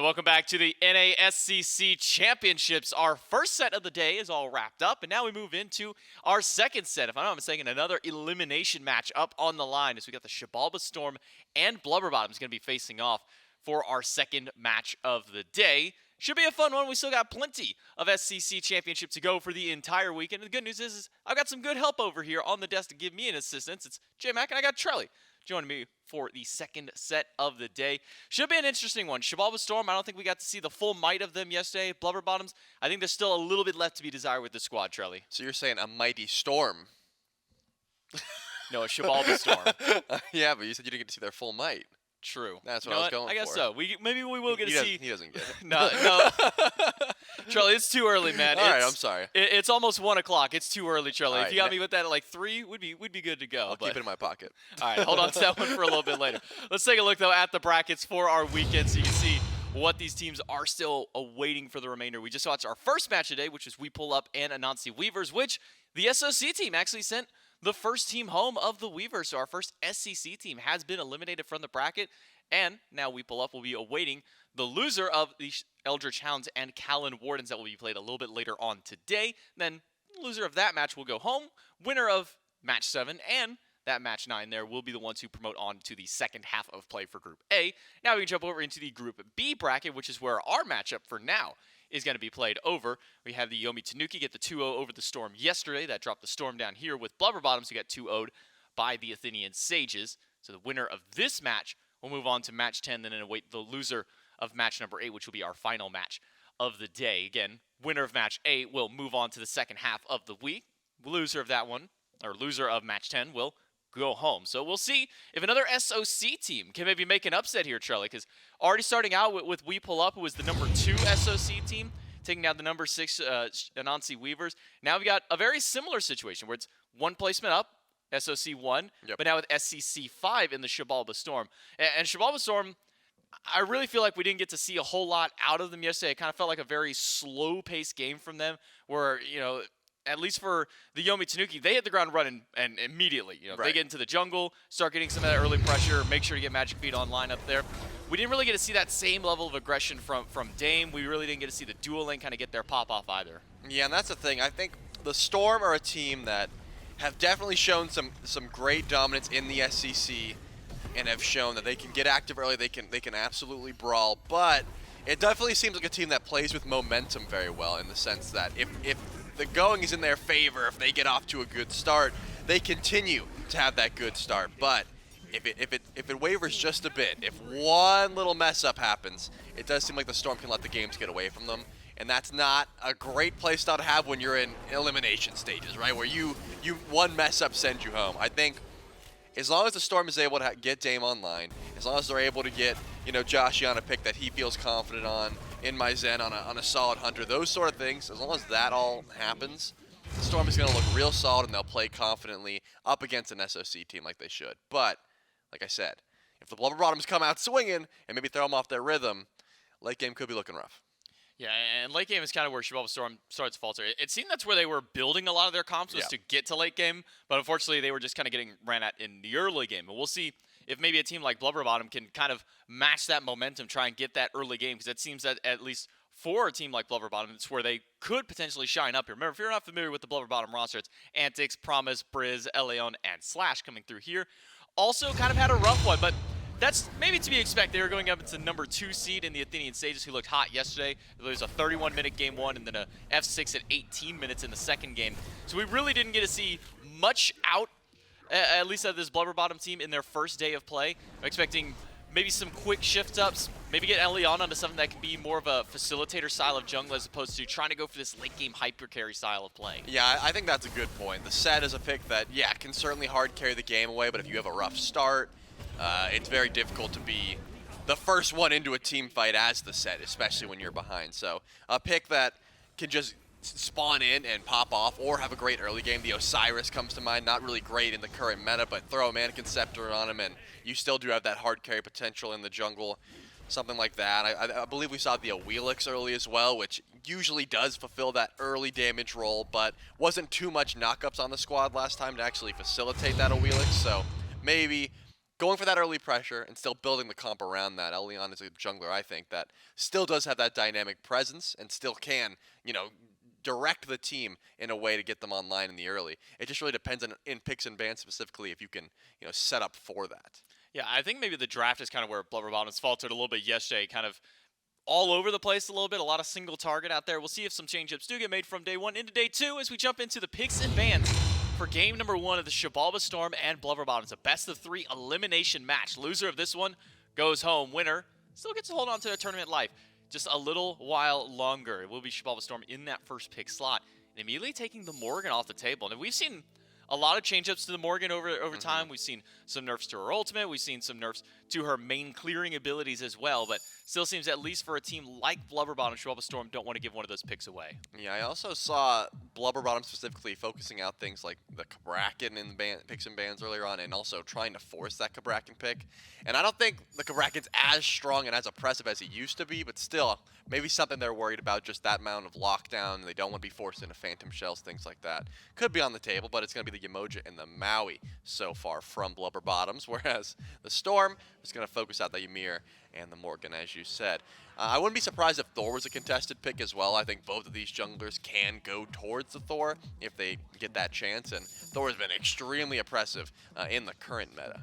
welcome back to the NASCC Championships. Our first set of the day is all wrapped up, and now we move into our second set. If I'm not mistaken, another elimination match up on the line as we got the Xibalba Storm and Blubber Bottoms going to be facing off for our second match of the day. Should be a fun one. We still got plenty of SCC Championship to go for the entire weekend. And the good news is I've got some good help over here on the desk to give me an assistance. It's J-Mac, and I got Trelly joining me for the second set of the day. Should be an interesting one. Xibalba Storm, I don't think we got to see the full might of them yesterday. Blubber Bottoms, I think there's still a little bit left to be desired with the squad, Trelly. So you're saying a mighty storm? No, a Xibalba Storm. Yeah, but you said you didn't get to see their full might. True. That's what I was going for. I guess so. Maybe we will get to see. He doesn't get it. No. Charlie, it's too early, man. All right, I'm sorry. It's almost 1 o'clock. It's too early, Charlie. Right, if you got me with that at like 3, we'd be good to go. I'll keep it in my pocket. All right, hold on to that one for a little bit later. Let's take a look, though, at the brackets for our weekend so you can see what these teams are still awaiting for the remainder. We just watched our first match today, which was We Pull Up and Anansi Weavers, which the SOC team actually sent the first team home of the Weavers. So our first SCC team has been eliminated from the bracket. And now We Pull Up will be awaiting the loser of the Eldritch Hounds and Callan Wardens that will be played a little bit later on today. Then loser of that match will go home. Winner of match 7 and that match 9 there will be the ones who promote on to the second half of play for Group A. Now we can jump over into the Group B bracket, which is where our matchup for now is going to be played over. We have the DameNWK get the 2-0 over the Storm yesterday. That dropped the Storm down here with Blubber Bottoms, who got 2-0'd by the Athenian Sages. So the winner of this match we'll move on to match 10, then await the loser of match number 8, which will be our final match of the day. Again, winner of match 8 will move on to the second half of the week. Loser of that one, or loser of match 10, will go home. So we'll see if another SOC team can maybe make an upset here, Charlie, because already starting out with We Pull Up, who was the number 2 SOC team, taking down the number 6 Anansi Weavers. Now we got a very similar situation where it's one placement up, SOC 1, but now with SCC 5 in the Xibalba Storm. And Xibalba Storm, I really feel like we didn't get to see a whole lot out of them yesterday. It kind of felt like a very slow-paced game from them where, you know, at least for the DameNWK, they hit the ground running and immediately. You know, they get into the jungle, start getting some of that early pressure, make sure to get Magic Feet online up there. We didn't really get to see that same level of aggression from Dame. We really didn't get to see the dual lane kind of get their pop-off either. Yeah, and that's the thing. I think the Storm are a team that have definitely shown some great dominance in the SCC and have shown that they can get active early, they can absolutely brawl, but it definitely seems like a team that plays with momentum very well in the sense that if the going is in their favor, if they get off to a good start, they continue to have that good start. But if it wavers just a bit, if one little mess up happens, it does seem like the Storm can let the games get away from them. And that's not a great playstyle to have when you're in elimination stages, right? Where you one mess up sends you home. I think as long as the Storm is able to get Dame online, as long as they're able to get, you know, Joshy on a pick that he feels confident on, InMyZen on a solid hunter, those sort of things, as long as that all happens, the Storm is going to look real solid and they'll play confidently up against an SOC team like they should. But, like I said, if the Blubber Bottoms come out swinging and maybe throw them off their rhythm, late game could be looking rough. Yeah, and late game is kind of where Xibalba Storm starts to falter. It seemed that's where they were building a lot of their comps was to get to late game, but unfortunately they were just kind of getting ran at in the early game. And we'll see if maybe a team like Blubber Bottom can kind of match that momentum, try and get that early game, because it seems that at least for a team like Blubber Bottom, it's where they could potentially shine up here. Remember, if you're not familiar with the Blubber Bottom roster, it's Antìcs, Promise, Brìz, ELLEON, and slaaaaaaasH coming through here. Also kind of had a rough one, but that's maybe to be expected. They were going up into number 2 seed in the Athenian Sages, who looked hot yesterday. There was a 31-minute game 1 and then a F6 at 18 minutes in the second game. So we really didn't get to see much out, at least of this Blubber Bottom team in their first day of play. I'm expecting maybe some quick shift-ups, maybe get ELLEON onto something that can be more of a facilitator style of jungle as opposed to trying to go for this late-game hyper-carry style of play. Yeah, I think that's a good point. The set is a pick that, yeah, can certainly hard carry the game away, but if you have a rough start, it's very difficult to be the first one into a team fight as the set, especially when you're behind. So a pick that can just spawn in and pop off or have a great early game. The Osiris comes to mind, not really great in the current meta, but throw a Mannequin Scepter on him and you still do have that hard carry potential in the jungle, something like that. I believe we saw the Awelix early as well, which usually does fulfill that early damage role, but wasn't too much knockups on the squad last time to actually facilitate that Awelix, so maybe going for that early pressure and still building the comp around that. ELLEON is a jungler, I think, that still does have that dynamic presence and still can, direct the team in a way to get them online in the early. It just really depends on in picks and bans specifically if you can, set up for that. Yeah, I think maybe the draft is kind of where Blubber Bottoms faltered a little bit yesterday, kind of all over the place a little bit, a lot of single target out there. We'll see if some change-ups do get made from day 1 into day 2 as we jump into the picks and bans for game number 1 of the Xibalba Storm and Blubber Bottoms, a best-of-3 elimination match. Loser of this one goes home. Winner still gets to hold on to a tournament life just a little while longer. It will be Xibalba Storm in that first pick slot and immediately taking the Morgan off the table. And we've seen a lot of change-ups to the Morgan over time. We've seen some nerfs to her ultimate. We've seen some nerfs to her main clearing abilities as well. But still seems, at least for a team like Blubber Bottom, Xibalba Storm don't want to give one of those picks away. Yeah, I also saw Blubber Bottom specifically focusing out things like the Cabrakan in the picks and bans earlier on, and also trying to force that Cabrakan pick. And I don't think the Cabrakan's as strong and as oppressive as he used to be, but still, maybe something they're worried about, just that amount of lockdown. They don't want to be forced into Phantom Shells, things like that. Could be on the table, but it's going to be the Yamoja and the Maui so far from Blubber Bottoms, whereas the Storm is going to focus out the Ymir and the Morgan, as you said. I wouldn't be surprised if Thor was a contested pick as well. I think both of these junglers can go towards the Thor if they get that chance, and Thor has been extremely oppressive in the current meta.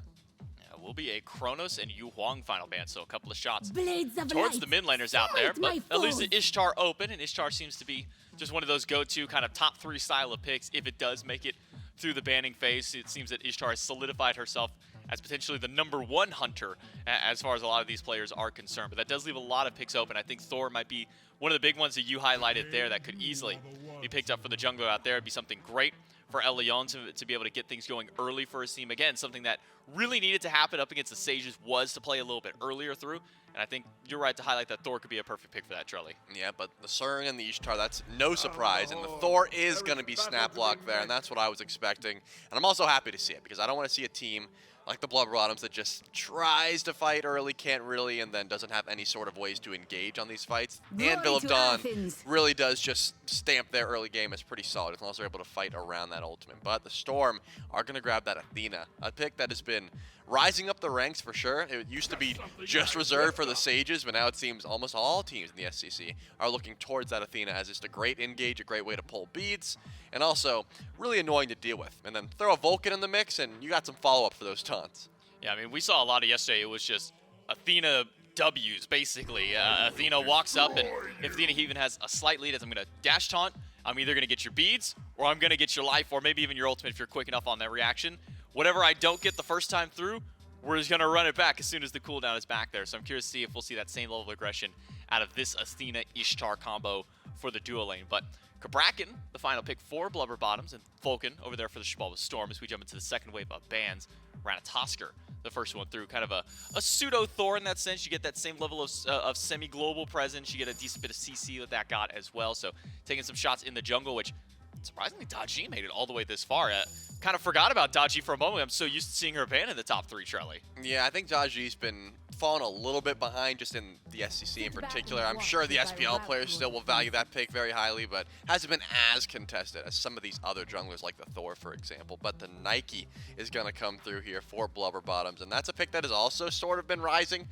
Will be a Kronos and Yu Huang final ban, so a couple of shots Blades of towards light. the mid laners out there, but My at least foes. the Ishtar open, and Ishtar seems to be just one of those go-to kind of top 3 style of picks if it does make it through the banning phase. It seems that Ishtar has solidified herself as potentially the #1 hunter as far as a lot of these players are concerned, but that does leave a lot of picks open. I think Thor might be one of the big ones that you highlighted there that could easily be picked up for the jungler out there. It'd be something great for ELLEON to be able to get things going early for his team. Again, something that really needed to happen up against the Sages was to play a little bit earlier through. And I think you're right to highlight that Thor could be a perfect pick for that, Trelly. Yeah, but the Cern and the Ishtar, that's no surprise. And the Thor is going to be snap blocked there, and that's what I was expecting. And I'm also happy to see it, because I don't want to see a team like the Blubber Bottoms that just tries to fight early, can't really, and then doesn't have any sort of ways to engage on these fights. Anvil of to Dawn Athens. really does just stamp their early game as pretty solid, as long as they're able to fight around that ultimate. But the Storm are going to grab that Athena, a pick that has been rising up the ranks for sure. It used to be just reserved for the Sages, but now it seems almost all teams in the SCC are looking towards that Athena as just a great engage, a great way to pull beads, and also really annoying to deal with. And then throw a Vulcan in the mix, and you got some follow-up for those taunts. Yeah, I mean, we saw a lot of yesterday. It was just Athena W's, basically. Athena walks up, and if Athena even has a slight lead, as I'm going to dash taunt, I'm either going to get your beads, or I'm going to get your life, or maybe even your ultimate if you're quick enough on that reaction. Whatever I don't get the first time through, we're just going to run it back as soon as the cooldown is back there. So I'm curious to see if we'll see that same level of aggression out of this Athena-Ishtar combo for the duo lane. But Cabrakan, the final pick for Blubber Bottoms, and Vulcan over there for the Xibalba Storm as we jump into the second wave of bans. Ratatoskr, the first one through, kind of a pseudo-Thor in that sense. You get that same level of semi-global presence. You get a decent bit of CC that got as well. So taking some shots in the jungle, which surprisingly Dodgy made it all the way this far. Kind of forgot about Dodgy for a moment. I'm so used to seeing her ban in the top 3, Trelly. Yeah, I think Dodgy's been falling a little bit behind just in the SCC in particular. I'm sure the SPL players still will value that pick very highly, but hasn't been as contested as some of these other junglers like the Thor, for example. But the Nike is going to come through here for Blubber Bottoms, and that's a pick that has also sort of been rising,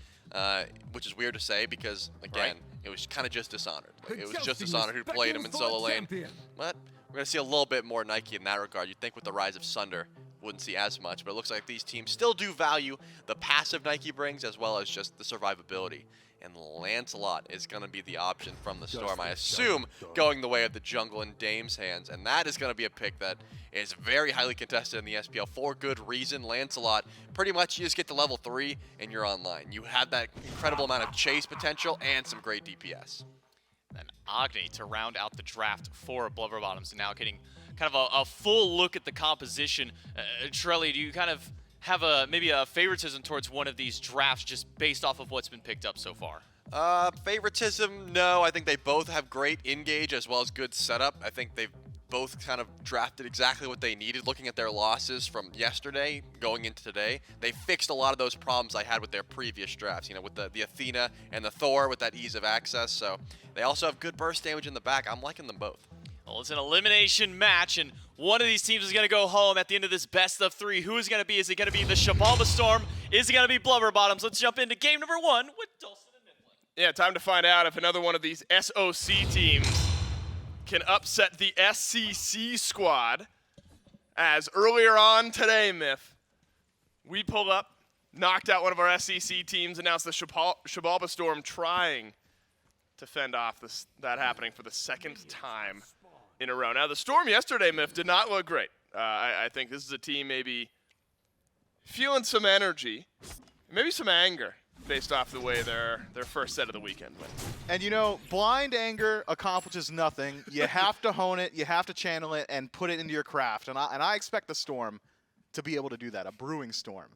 which is weird to say because, again, It was kind of just Dishonored. Like, it was just Dishonored who played him in solo lane. But we're going to see a little bit more Nike in that regard. You'd think with the rise of Sunder, wouldn't see as much, but it looks like these teams still do value the passive Nike brings as well as just the survivability. And Lancelot is going to be the option from the Storm, I assume, going the way of the jungle in Dame's hands. And that is going to be a pick that is very highly contested in the SPL for good reason. Lancelot, pretty much you just get to level 3 and you're online. You have that incredible amount of chase potential and some great DPS. And Agni to round out the draft for Blubber Bottoms, and now getting kind of a full look at the composition. Trelly, do you kind of have maybe a favoritism towards one of these drafts just based off of what's been picked up so far? Favoritism, no. I think they both have great engage as well as good setup. I think they've both kind of drafted exactly what they needed. Looking at their losses from yesterday going into today, they fixed a lot of those problems I had with their previous drafts, you know, with the Athena and the Thor with that ease of access. So they also have good burst damage in the back. I'm liking them both. Well, it's an elimination match, and one of these teams is going to go home at the end of this best of 3. Who is it going to be? Is it going to be the Xibalba Storm? Is it going to be Blubber Bottoms? Let's jump into game number 1 with Dulcet and Midland. Yeah, time to find out if another one of these SOC teams can upset the SCC squad. As earlier on today, Myth, we pulled up, knocked out one of our SCC teams, announced the Xibalba Storm trying to fend off that happening for the 2nd time in a row. Now, the Storm yesterday, Myth, did not look great. I think this is a team maybe feeling some energy, maybe some anger, based off the way their first set of the weekend went. And you know, blind anger accomplishes nothing. You have to hone it, you have to channel it, and put it into your craft. And I expect the Storm to be able to do that, a brewing storm,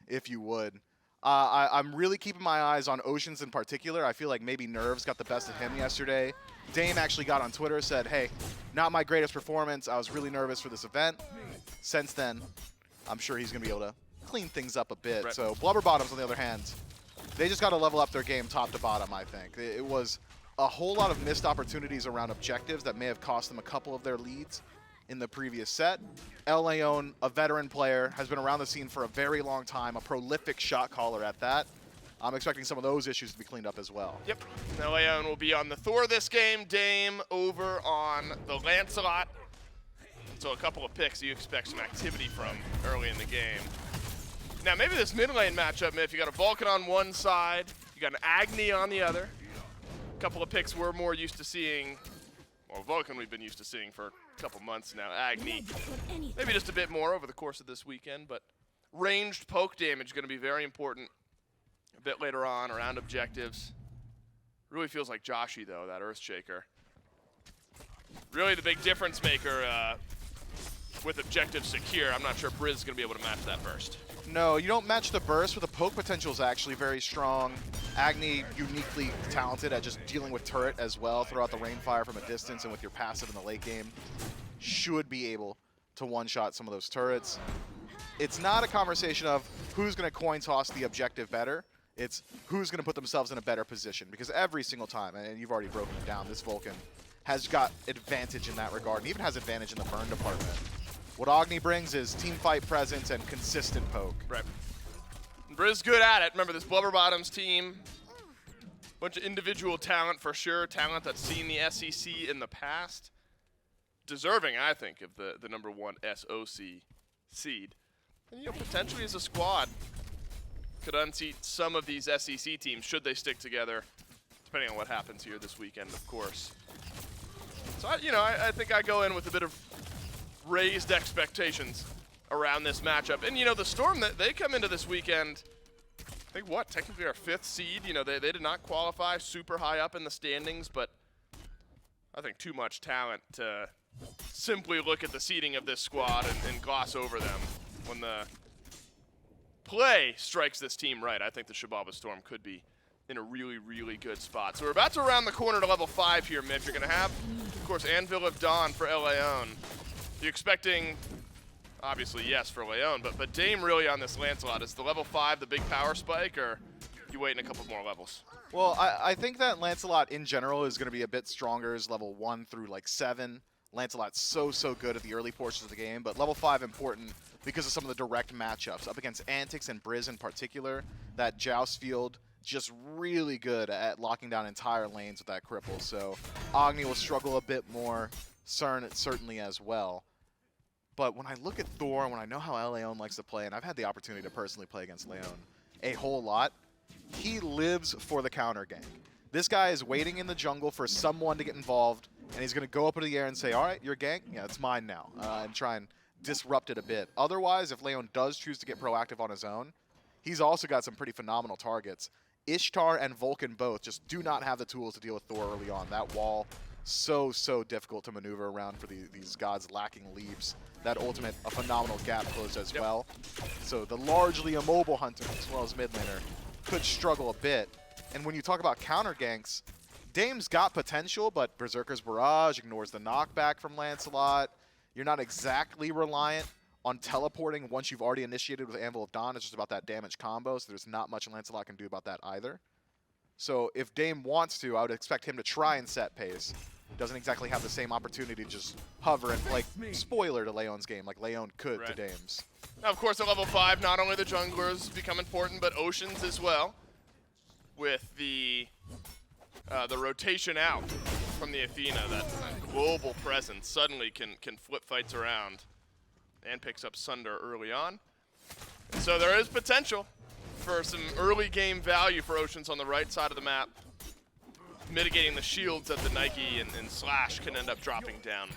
if you would. I'm really keeping my eyes on Oceans in particular. I feel like maybe Nerves got the best of him yesterday. Dame actually got on Twitter, said, hey, not my greatest performance. I was really nervous for this event. Since then, I'm sure he's going to be able to clean things up a bit. Right. So Blubber Bottoms, on the other hand, they just got to level up their game top to bottom, I think. It was a whole lot of missed opportunities around objectives that may have cost them a couple of their leads in the previous set. ELLEON, a veteran player, has been around the scene for a very long time, a prolific shot caller at that. I'm expecting some of those issues to be cleaned up as well. Yep. ELLEON will be on the Thor this game. Dame over on the Lancelot. So a couple of picks you expect some activity from early in the game. Now maybe this mid lane matchup, if you got a Vulcan on one side, you got an Agni on the other. A couple of picks we're more used to seeing. Well, Vulcan we've been used to seeing for a couple months now. Agni, maybe just a bit more over the course of this weekend, but ranged poke damage going to be very important a bit later on around objectives. Really feels like Joshy, though, that Earthshaker. Really the big difference maker with objectives secure. I'm not sure Brìz is going to be able to match that burst. No, you don't match the burst, but the poke potential is actually very strong. Agni, uniquely talented at just dealing with turret as well throughout the rainfire from a distance, and with your passive in the late game, should be able to one-shot some of those turrets. It's not a conversation of who's going to coin toss the objective better. It's who's going to put themselves in a better position, because every single time, and you've already broken it down, this Vulcan has got advantage in that regard, and even has advantage in the burn department. What Agni brings is team fight presence and consistent poke. Right. And Brìz good at it. Remember, this Blubber Bottoms team, bunch of individual talent for sure, talent that's seen the SCC in the past. Deserving, I think, of the #1 SOC seed. And, you know, potentially as a squad, could unseat some of these SCC teams should they stick together, depending on what happens here this weekend, of course. So, I think I go in with a bit of raised expectations around this matchup. And, the Storm, they come into this weekend, I think, technically our 5th seed. They did not qualify super high up in the standings, but I think too much talent to simply look at the seeding of this squad and gloss over them. When the play strikes this team right, I think the Xibalba Storm could be in a really, really good spot. So we're about to round the corner to level 5 here, Mitch. You're going to have, of course, Anvil of Dawn for ELLEON. You're expecting, obviously, yes, for ELLEON, but Dame really on this Lancelot. Is the level 5 the big power spike, or you waiting a couple more levels? Well, I think that Lancelot in general is going to be a bit stronger as level 1 through like 7. Lancelot's so good at the early portions of the game, but level 5 important because of some of the direct matchups. Up against Antìcs and Brìz in particular, that joust field just really good at locking down entire lanes with that cripple. So Agni will struggle a bit more, Cern certainly as well. But when I look at Thor, and when I know how ELLEON likes to play, and I've had the opportunity to personally play against Leon a whole lot, he lives for the counter gank. This guy is waiting in the jungle for someone to get involved, and he's going to go up into the air and say, all right, your gank? Yeah, it's mine now, and try and disrupt it a bit. Otherwise, if Leon does choose to get proactive on his own, he's also got some pretty phenomenal targets. Ishtar and Vulcan both just do not have the tools to deal with Thor early on. That wall, so difficult to maneuver around for these gods lacking leaps. That ultimate, a phenomenal gap close as well. So the largely immobile hunter, as well as mid laner, could struggle a bit. And when you talk about counter ganks, Dame's got potential, but Berserker's Barrage ignores the knockback from Lancelot. You're not exactly reliant on teleporting once you've already initiated with Anvil of Dawn. It's just about that damage combo, so there's not much Lancelot can do about that either. So if Dame wants to, I would expect him to try and set pace. doesn't exactly have the same opportunity to just hover and, like, spoiler to Leon's game, like Leon could to Dame's. Now, of course, at level 5, not only the junglers become important, but Oceans as well, with the rotation out from the Athena. That global presence suddenly can flip fights around and picks up Sunder early on. And so there is potential for some early game value for Oceans on the right side of the map, mitigating the shields that the Nike and Slash can end up dropping down.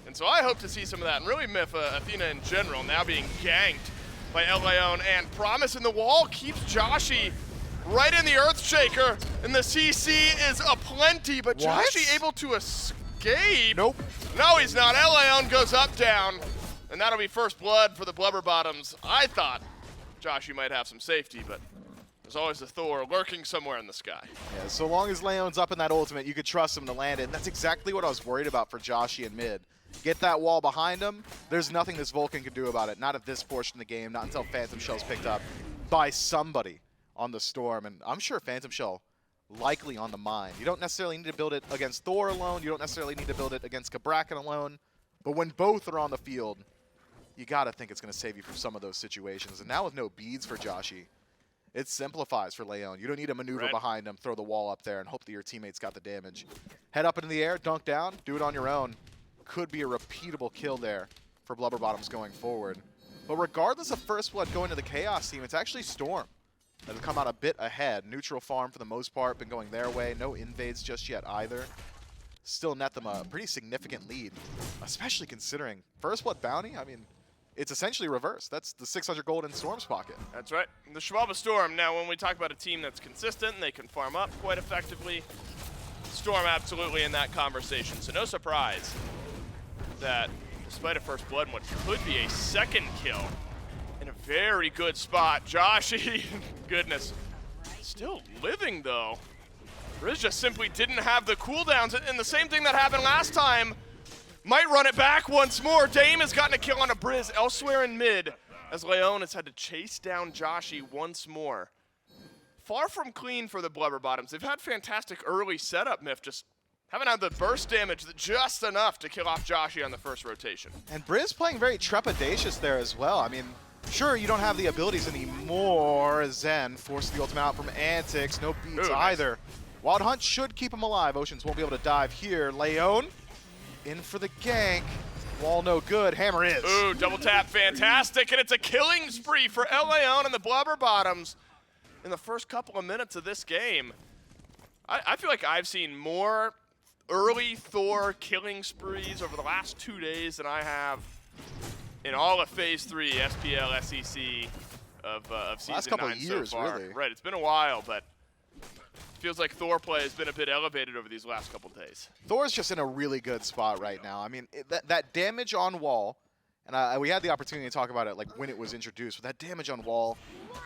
And so I hope to see some of that, and really Myth, Athena in general, now being ganked by ELLEON, and Promise in the wall keeps Joshy right in the Earthshaker, and the CC is aplenty, but Joshy able to escape. Nope. No, he's not. ELLEON goes up, down, and that'll be first blood for the Blubber Bottoms. I thought Joshy might have some safety, but there's always the Thor lurking somewhere in the sky. Yeah, so long as Leon's up in that ultimate, you could trust him to land it, and that's exactly what I was worried about for Joshy in mid. Get that wall behind him, there's nothing this Vulcan can do about it, not at this portion of the game, not until Phantom Shell's picked up by somebody on the Storm, and I'm sure Phantom Shell likely on the mine. You don't necessarily need to build it against Thor alone, you don't necessarily need to build it against Cabrakan alone, but when both are on the field, you gotta think it's gonna save you from some of those situations. And now with no beads for Joshy, it simplifies for Leon. You don't need to maneuver behind him, throw the wall up there, and hope that your teammates got the damage. Head up into the air, dunk down, do it on your own. Could be a repeatable kill there for Blubber Bottoms going forward. But regardless of first blood going to the Chaos team, it's actually Storm that have come out a bit ahead. Neutral farm for the most part, been going their way. No invades just yet either. Still net them a pretty significant lead, especially considering first blood bounty. I mean, it's essentially reversed. That's the 600 gold in Storm's pocket. That's right. The Xibalba Storm. Now, when we talk about a team that's consistent and they can farm up quite effectively, Storm absolutely in that conversation. So no surprise that despite a first blood and what could be a second kill in a very good spot, Joshy, goodness, still living though. Brìz just simply didn't have the cooldowns, and the same thing that happened last time might run it back once more. Dame has gotten a kill on a Brìz elsewhere in mid, as Leon has had to chase down Joshy once more. Far from clean for the Blubber Bottoms. They've had fantastic early setup, Myth, just haven't had the burst damage just enough to kill off Joshy on the first rotation. And Brìz playing very trepidatious there as well. I mean, sure, you don't have the abilities anymore. Zen forced the ultimate out from Antìcs. No beats either. Wild Hunt should keep him alive. Oceans won't be able to dive here. Leon in for the gank. Wall no good. Hammer is. Ooh, double tap, fantastic. And it's a killing spree for ELLEON and the Blubber Bottoms in the first couple of minutes of this game. I feel like I've seen more early Thor killing sprees over the last 2 days than I have in all of Phase 3 SPL SCC of Season last couple 9 of years, so far. really. Right, it's been a while, but feels like Thor play has been a bit elevated over these last couple days. Thor's just in a really good spot right now. I mean, that damage on wall, and we had the opportunity to talk about it like when it was introduced, but that damage on wall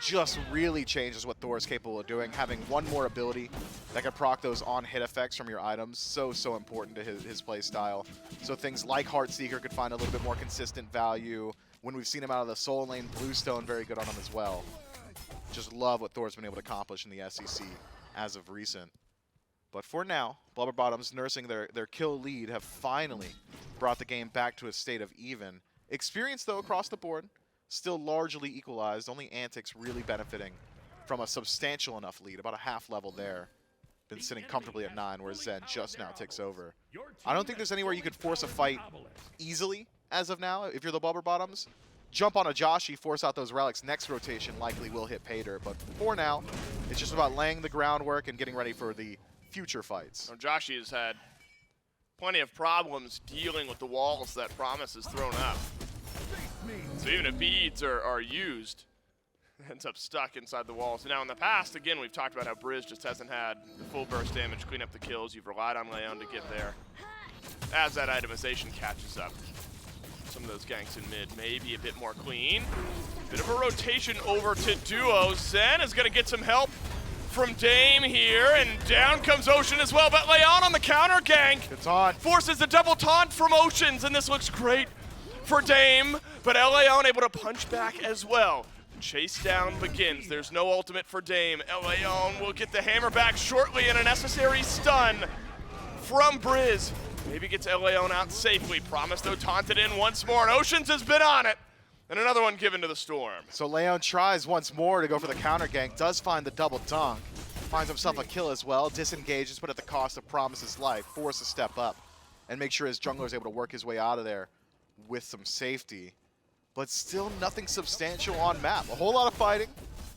just really changes what Thor is capable of doing. Having one more ability that can proc those on-hit effects from your items, so important to his play style. So things like Heartseeker could find a little bit more consistent value. When we've seen him out of the Soul Lane, Bluestone very good on him as well. Just love what Thor's been able to accomplish in the SCC as of recent. But for now, Blubber Bottoms, nursing their kill lead, have finally brought the game back to a state of even. Experience, though, across the board, still largely equalized. Only Antìcs really benefiting from a substantial enough lead, about a half level there. Been sitting comfortably at 9, where Zen just now ticks over. I don't think there's anywhere you could force a fight easily as of now if you're the Blubber Bottoms. Jump on a Joshy, force out those relics. Next rotation likely will hit Pater, but for now, it's just about laying the groundwork and getting ready for the future fights. Well, Joshy has had plenty of problems dealing with the walls that Promise has thrown up. So even if beads are used, ends up stuck inside the walls. Now in the past, again, we've talked about how Brìz just hasn't had the full burst damage, clean up the kills. You've relied on Leon to get there. As that itemization catches up, some of those ganks in mid may be a bit more clean. Bit of a rotation over to duo. Zen is going to get some help from Dame here, and down comes Ocean as well, but Leon on the counter gank. It's on. Forces the double taunt from Oceans, and this looks great for Dame, but ELLEON able to punch back as well. Chase down begins. There's no ultimate for Dame. ELLEON will get the hammer back shortly and a necessary stun from Brìz. Maybe gets ELLEON out safely. Promise, though, taunted in once more, and Oceans has been on it. And another one given to the Storm. So Leon tries once more to go for the counter gank, does find the double dunk, finds himself a kill as well, disengages, but at the cost of Promise's life, forced to step up and make sure his jungler is able to work his way out of there with some safety. But still nothing substantial on map. A whole lot of fighting,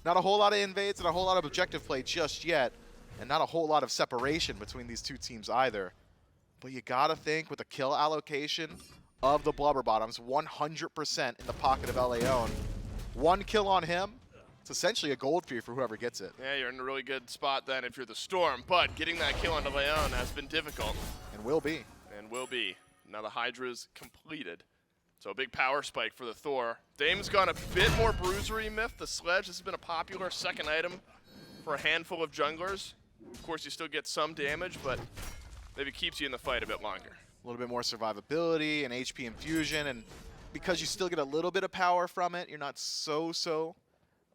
not a whole lot of invades, and a whole lot of objective play just yet, and not a whole lot of separation between these two teams either. But you gotta think with the kill allocation of the Blubber Bottoms, 100% in the pocket of ELLEON. One kill on him, it's essentially a gold fee for whoever gets it. Yeah, you're in a really good spot then if you're the Storm, but getting that kill on ELLEON has been difficult. And will be. And will be. Now the Hydra's completed. So a big power spike for the Thor. Dame's gone a bit more bruisery myth. The sledge has been a popular second item for a handful of junglers. Of course, you still get some damage, but maybe keeps you in the fight a bit longer. A little bit more survivability and HP infusion, and because you still get a little bit of power from it, you're not so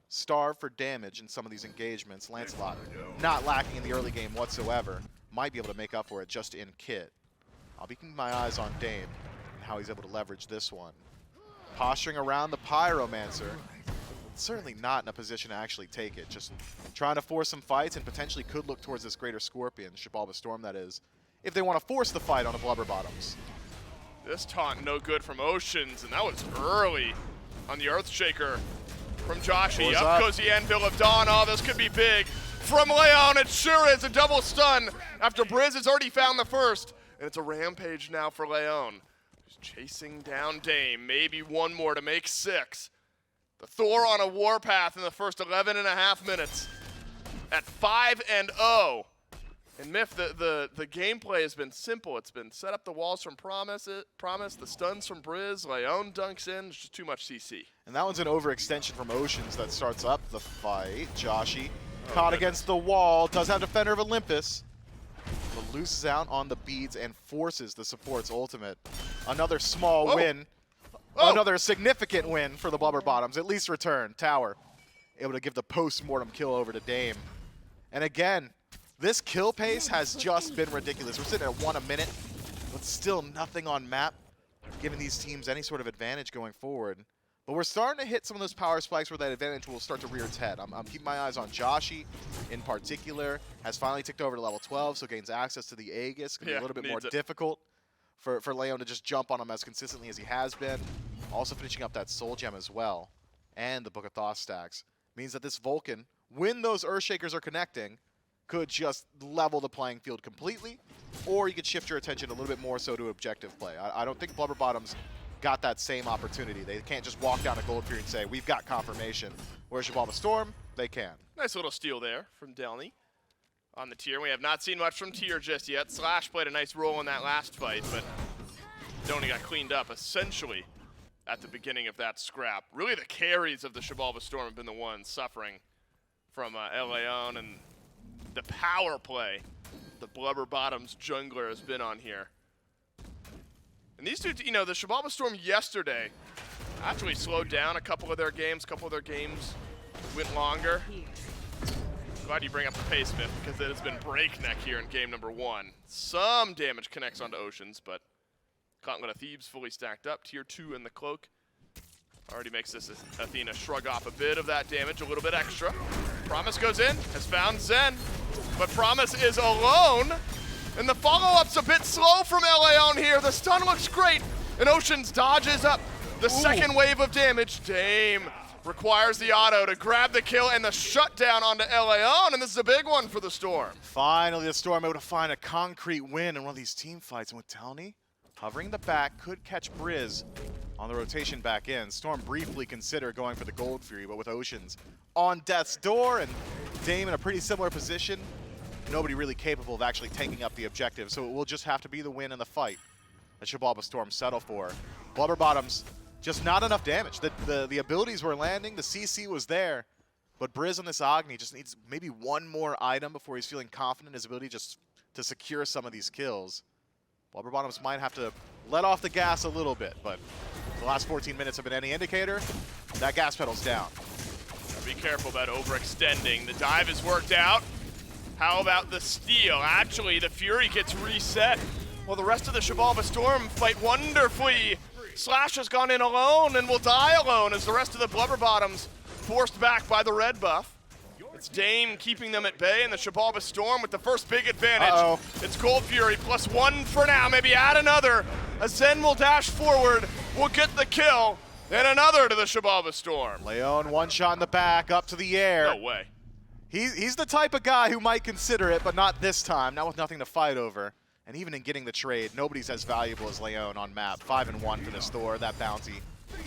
starved for damage in some of these engagements. Lancelot, not lacking in the early game whatsoever, might be able to make up for it just in kit. I'll be keeping my eyes on Dame and how he's able to leverage this one. Posturing around the Pyromancer, certainly not in a position to actually take it. Just trying to force some fights and potentially could look towards this Greater Scorpion, Xibalba Storm that is, if they want to force the fight on the Blubber Bottoms. This taunt no good from Oceans, and that was early on the Earthshaker from Joshy. Up goes the Anvil of Dawn. Oh, this could be big. From Leon, it sure is a double stun after Brìz has already found the first. And it's a rampage now for Leon. He's chasing down Dame. Maybe one more to make 6. The Thor on a warpath in the first 11.5 minutes at 5-0. And Myth, the gameplay has been simple. It's been set up the walls from Promise, the stuns from Brìz, Leon dunks in. It's just too much CC. And that one's an overextension from Oceans that starts up the fight. Joshy caught against the wall, does have Defender of Olympus, but loses out on the beads and forces the support's ultimate. Another small win, another significant win for the Blubber Bottoms, at least return. Tower able to give the post-mortem kill over to Dame. And again, this kill pace has just been ridiculous. We're sitting at 1 a minute, but still nothing on map, giving these teams any sort of advantage going forward. But we're starting to hit some of those power spikes where that advantage will start to rear its head. I'm keeping my eyes on Joshy in particular. Has finally ticked over to level 12, so gains access to the Aegis. Going to be a little bit more difficult for Leon to just jump on him as consistently as he has been. Also finishing up that Soul Gem as well. And the Book of Thoth stacks. Means that this Vulcan, when those Earthshakers are connecting, could just level the playing field completely, or you could shift your attention a little bit more so to objective play. I don't think Blubber Bottoms got that same opportunity. They can't just walk down a gold period and say, we've got confirmation. Whereas Xibalba Storm, they can. Nice little steal there from Delnyyy on the tier. We have not seen much from tier just yet. slaaaaaaasH played a nice role in that last fight, but Delnyyy got cleaned up essentially at the beginning of that scrap. Really the carries of the Xibalba Storm have been the ones suffering from ELLEON, and the power play the Blubber Bottoms jungler has been on here. And these two, you know, the Xibalba Storm yesterday actually slowed down a couple of their games. Went longer. Glad you bring up the pace, Myth, because it has been breakneck here in game number 1. Some damage connects onto Oceans, but Gauntlet of Thebes fully stacked up. Tier 2 in the cloak. Already makes this Athena shrug off a bit of that damage, a little bit extra. Promise goes in, has found Zen, but Promise is alone. And the follow-up's a bit slow from ELLEON here. The stun looks great, and Oceans dodges up the second wave of damage. Dame requires the auto to grab the kill and the shutdown onto ELLEON, and this is a big one for the Storm. Finally, the Storm able to find a concrete win in one of these team fights, and with Delnyyy hovering the back, could catch Brìz on the rotation back in. Storm briefly considered going for the Gold Fury, but with Oceans on death's door and Dame in a pretty similar position, nobody really capable of actually taking up the objective, so it will just have to be the win in the fight that Xibalba Storm settle for. Blubber Bottoms, just not enough damage. The abilities were landing, the CC was there, but Brìz on this Agni just needs maybe one more item before he's feeling confident in his ability just to secure some of these kills. Blubber Bottoms might have to let off the gas a little bit, but the last 14 minutes have been any indicator, that gas pedal's down. Be careful about overextending. The dive is worked out. How about the steal? Actually, the Fury gets reset. Well, the rest of the Xibalba Storm fight wonderfully. Slash has gone in alone and will die alone as the rest of the Blubber Bottoms forced back by the red buff. It's Dame keeping them at bay, and the Xibalba Storm with the first big advantage. It's Gold Fury +1 for now, maybe add another. As Zen will dash forward, will get the kill, and another to the Xibalba Storm. ELLEON one shot in the back, up to the air. No way. He's the type of guy who might consider it, but not this time, not with nothing to fight over. And even in getting the trade, nobody's as valuable as ELLEON on map. 5-1 for this Thor, that bounty,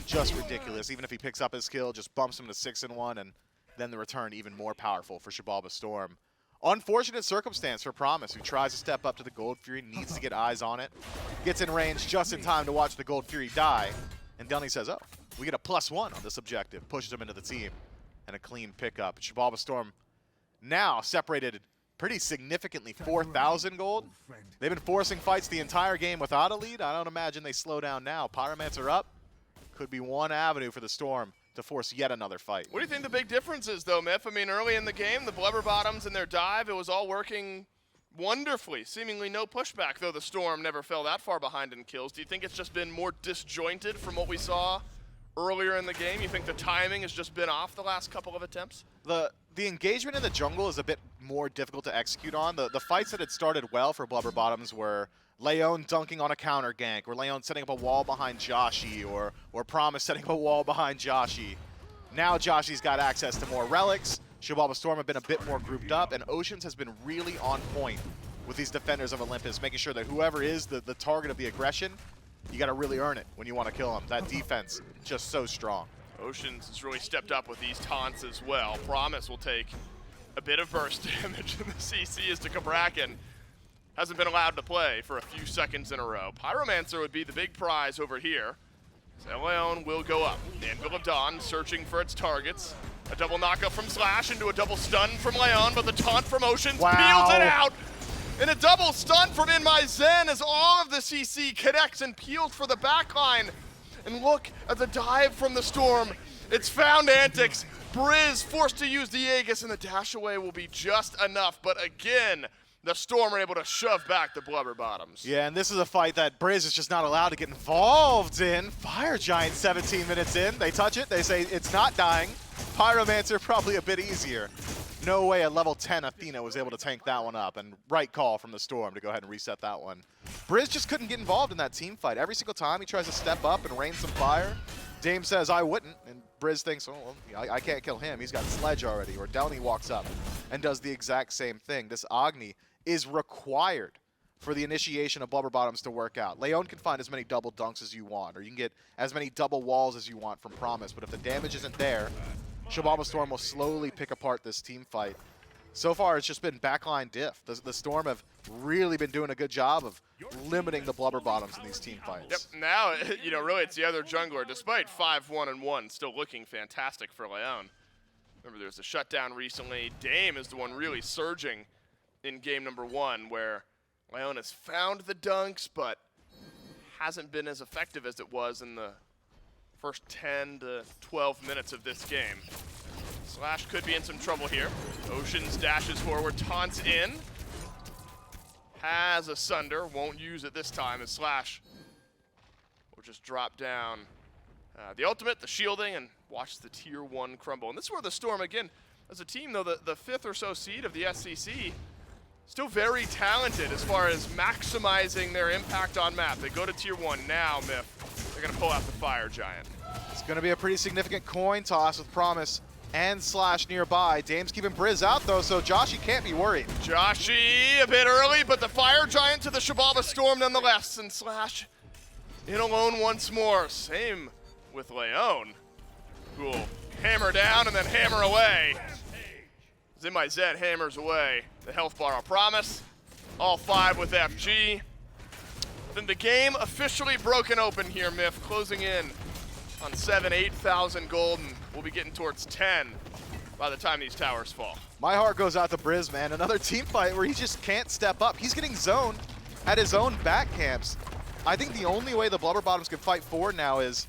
just ridiculous. Even if he picks up his kill, just bumps him to 6-1, and then the return even more powerful for Xibalba Storm. Unfortunate circumstance for Promise, who tries to step up to the Gold Fury, needs to get eyes on it. Gets in range just in time to watch the Gold Fury die. And Delnyyy says, oh, we get a +1 on this objective. Pushes him into the team. And a clean pickup. Xibalba Storm now separated pretty significantly, 4,000 gold. They've been forcing fights the entire game without a lead. I don't imagine they slow down now. Pyromancer up. Could be one avenue for the Storm to force yet another fight. What do you think the big difference is, though, Myth? I mean, early in the game, the Blubber Bottoms and their dive, it was all working wonderfully. Seemingly no pushback, though the Storm never fell that far behind in kills. Do you think it's just been more disjointed from what we saw earlier in the game? You think the timing has just been off the last couple of attempts? The engagement in the jungle is a bit more difficult to execute on. The fights that had started well for Blubber Bottoms were ELLEON dunking on a counter gank, or ELLEON setting up a wall behind Joshy, or Promise setting up a wall behind Joshy. Now Joshy's got access to more relics. Xibalba Storm have been a bit more grouped up, and Oceans has been really on point with these defenders of Olympus, making sure that whoever is the target of the aggression, you got to really earn it when you want to kill them. That defense, just so strong. Oceans has really stepped up with these taunts as well. Promise will take a bit of burst damage, and the CC is to Cabrakan. Hasn't been allowed to play for a few seconds in a row. Pyromancer would be the big prize over here. So ELLEON will go up. Anvil of Dawn searching for its targets. A double knockup from Slash into a double stun from ELLEON, but the taunt from Oceans peels it out. And a double stun from InMyZen as all of the CC connects and peels for the backline. And look at the dive from the Storm. It's found Antìcs. Brìz forced to use the Aegis, and the dash away will be just enough. But again, the Storm are able to shove back the Blubber Bottoms. Yeah, and this is a fight that Brìz is just not allowed to get involved in. Fire Giant 17 minutes in. They touch it. They say it's not dying. Pyromancer probably a bit easier. No way a level 10 Athena was able to tank that one up, and right call from the Storm to go ahead and reset that one. Brìz just couldn't get involved in that team fight. Every single time he tries to step up and rain some fire, Dame says, I wouldn't, and Brìz thinks, oh, well, I can't kill him. He's got Sledge already. Or Delnyyy walks up and does the exact same thing. This Agni is required for the initiation of Blubber Bottoms to work out. ELLEON can find as many double dunks as you want, or you can get as many double walls as you want from Promise, but if the damage isn't there, Xibalba Storm will slowly pick apart this team fight. So far, it's just been backline diff. The Storm have really been doing a good job of limiting the Blubber Bottoms in these team fights. Yep, now, really it's the other jungler, despite 5-1-1, still looking fantastic for ELLEON. Remember, there was a shutdown recently. Dame is the one really surging in game number 1, where ELLEON has found the dunks, but hasn't been as effective as it was in the first 10 to 12 minutes of this game. Slash could be in some trouble here. Oceans dashes forward, taunts in. Has a Sunder, won't use it this time as Slash will just drop down the ultimate, the shielding, and watch the tier 1 crumble. And this is where the Storm, again, as a team though, the 5th or so seed of the SCC, still very talented as far as maximizing their impact on map. They go to tier 1 now, Myth. They're gonna pull out the Fire Giant. It's gonna be a pretty significant coin toss with Promise and Slash nearby. Dame's keeping Brìz out though, so Joshy can't be worried. Joshy a bit early, but the Fire Giant to the Xibalba Storm nonetheless, and Slash in alone once more. Same with ELLEON, who will hammer down and then hammer away. InMyZen hammers away the health bar on Promise. All 5 with FG. Then the game officially broken open here, Myth, closing in on 8,000 gold, and we'll be getting towards 10 by the time these towers fall. My heart goes out to Brìz, man. Another team fight where he just can't step up. He's getting zoned at his own back camps. I think the only way the Blubber Bottoms can fight forward now is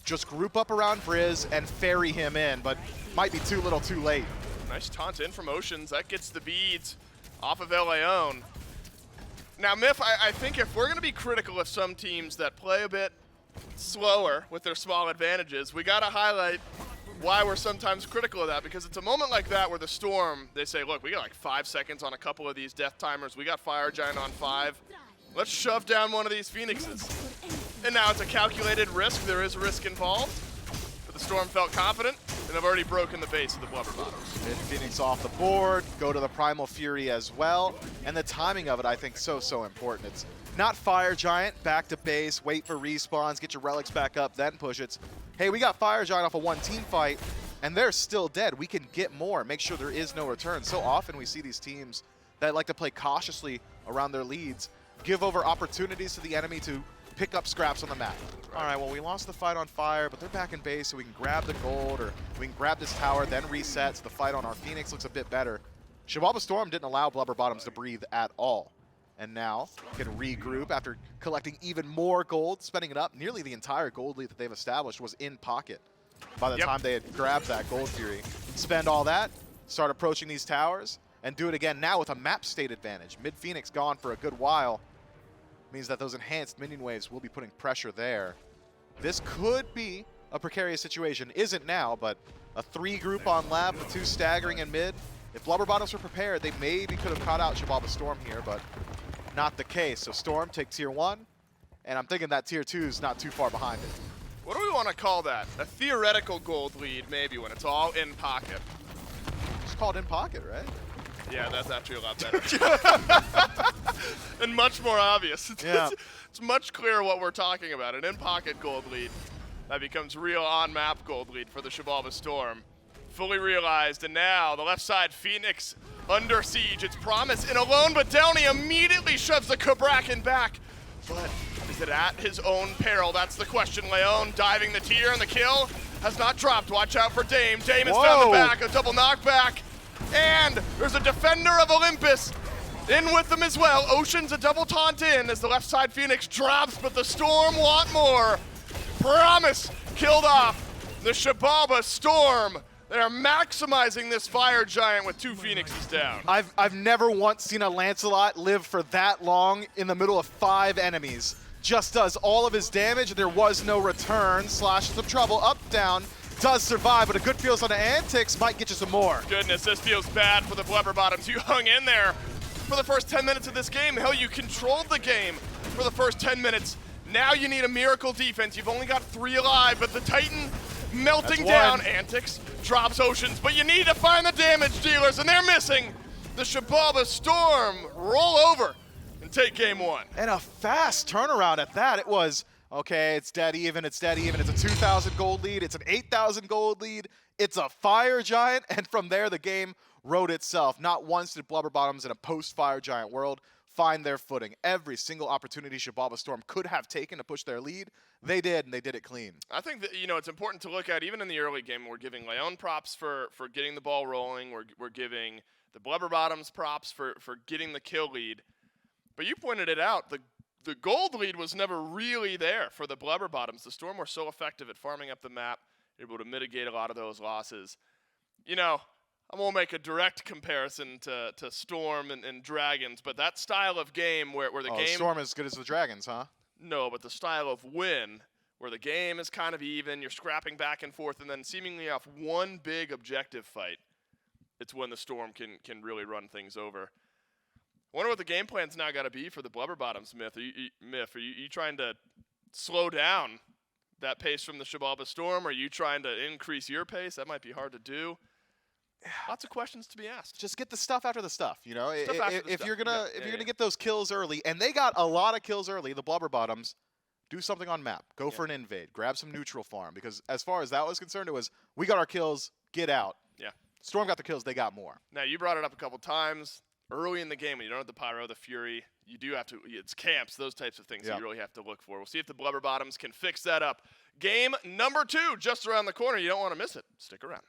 just group up around Brìz and ferry him in, but might be too little too late. Nice taunt in from Oceans. That gets the beads off of ELLEON. Now, Myth, I think if we're going to be critical of some teams that play a bit slower with their small advantages, we got to highlight why we're sometimes critical of that, because it's a moment like that where the Storm, they say, look, we got like 5 seconds on a couple of these death timers. We got Fire Giant on 5. Let's shove down one of these Phoenixes. And now it's a calculated risk. There is risk involved. But the Storm felt confident, and have already broken the base of the Blubber Bottoms. Mid Phoenix off the board, go to the Primal Fury as well. And the timing of it, I think, so important. It's not Fire Giant, back to base, wait for respawns, get your relics back up, then push it. Hey, we got Fire Giant off a 1-team fight, and they're still dead. We can get more, make sure there is no return. So often we see these teams that like to play cautiously around their leads, give over opportunities to the enemy to pick up scraps on the map. All right, well, we lost the fight on Fire, but they're back in base, so we can grab the gold, or we can grab this tower, then reset, so the fight on our Phoenix looks a bit better. Xibalba Storm didn't allow Blubber Bottoms to breathe at all. And now can regroup after collecting even more gold, spending it up. Nearly the entire gold lead that they've established was in pocket by the time they had grabbed that Gold Fury. Spend all that, start approaching these towers, and do it again now with a map state advantage. Mid Phoenix gone for a good while. Means that those enhanced minion waves will be putting pressure there. This could be a precarious situation. Isn't now, but a 3 group on lab, the 2 staggering in mid. If Blubber Bottoms were prepared, they maybe could have caught out Xibalba Storm here, but not the case. So Storm take tier 1, and I'm thinking that tier 2 is not too far behind it. What do we want to call that? A theoretical gold lead, maybe, when it's all in pocket. It's called in pocket, right? Yeah, that's actually a lot better. And much more obvious. Yeah. It's much clearer what we're talking about. An in-pocket gold lead that becomes real on-map gold lead for the Xibalba Storm. Fully realized, and now the left side Phoenix under siege. It's Promise in alone, but Delnyyy immediately shoves the Cabrakan back. But is it at his own peril? That's the question. Leon diving the tier, and the kill has not dropped. Watch out for Dame. Dame is found the back, a double knockback. And there's a defender of Olympus in with them as well. Ocean's a double taunt in as the left side Phoenix drops, but the Storm want more. Promise killed off the Xibalba Storm. They're maximizing this Fire Giant with 2 Phoenixes down. I've never once seen a Lancelot live for that long in the middle of 5 enemies. Just does all of his damage. There was no return. Slashes some trouble. Up, down. Does survive, but a good feels on the Antìcs might get you some more. Goodness, this feels bad for the Blubber Bottoms. You hung in there for the first 10 minutes of this game. Hell, you controlled the game for the first 10 minutes. Now you need a miracle defense. You've only got 3 alive, but the Titan melting down. Antìcs drops Oceans, but you need to find the damage dealers, and they're missing. The Xibalba Storm roll over and take game 1. And a fast turnaround at that. It was, okay, it's dead even, it's dead even. It's a 2,000 gold lead, it's an 8,000 gold lead, it's a Fire Giant, and from there the game wrote itself. Not once did Blubber Bottoms in a post-Fire Giant world find their footing. Every single opportunity Xibalba Storm could have taken to push their lead, they did, and they did it clean. I think that, it's important to look at, even in the early game, we're giving Leon props for getting the ball rolling. We're giving the Blubber Bottoms props for getting the kill lead. But you pointed it out, the gold lead was never really there for the Blubber Bottoms. The Storm were so effective at farming up the map, able to mitigate a lot of those losses. I won't make a direct comparison to Storm and Dragons, but that style of game where the game... Storm is as good as the Dragons, huh? No, but the style of win, where the game is kind of even, you're scrapping back and forth, and then seemingly off one big objective fight, it's when the Storm can really run things over. I wonder what the game plan's now got to be for the Blubber Bottoms, Myth. Are you trying to slow down that pace from the Xibalba Storm? Are you trying to increase your pace? That might be hard to do. Lots of questions to be asked. Just get the stuff after the stuff, If you're gonna Yeah. get those kills early, and they got a lot of kills early, the Blubber Bottoms, do something on map. Go for an invade. Grab some neutral farm, because as far as that was concerned, it was we got our kills, get out. Yeah. Storm got the kills, they got more. Now, you brought it up a couple times. Early in the game, when you don't have the Pyro, the Fury, you do have to, it's camps, those types of things that you really have to look for. We'll see if the Blubber Bottoms can fix that up. Game number 2, just around the corner. You don't want to miss it. Stick around.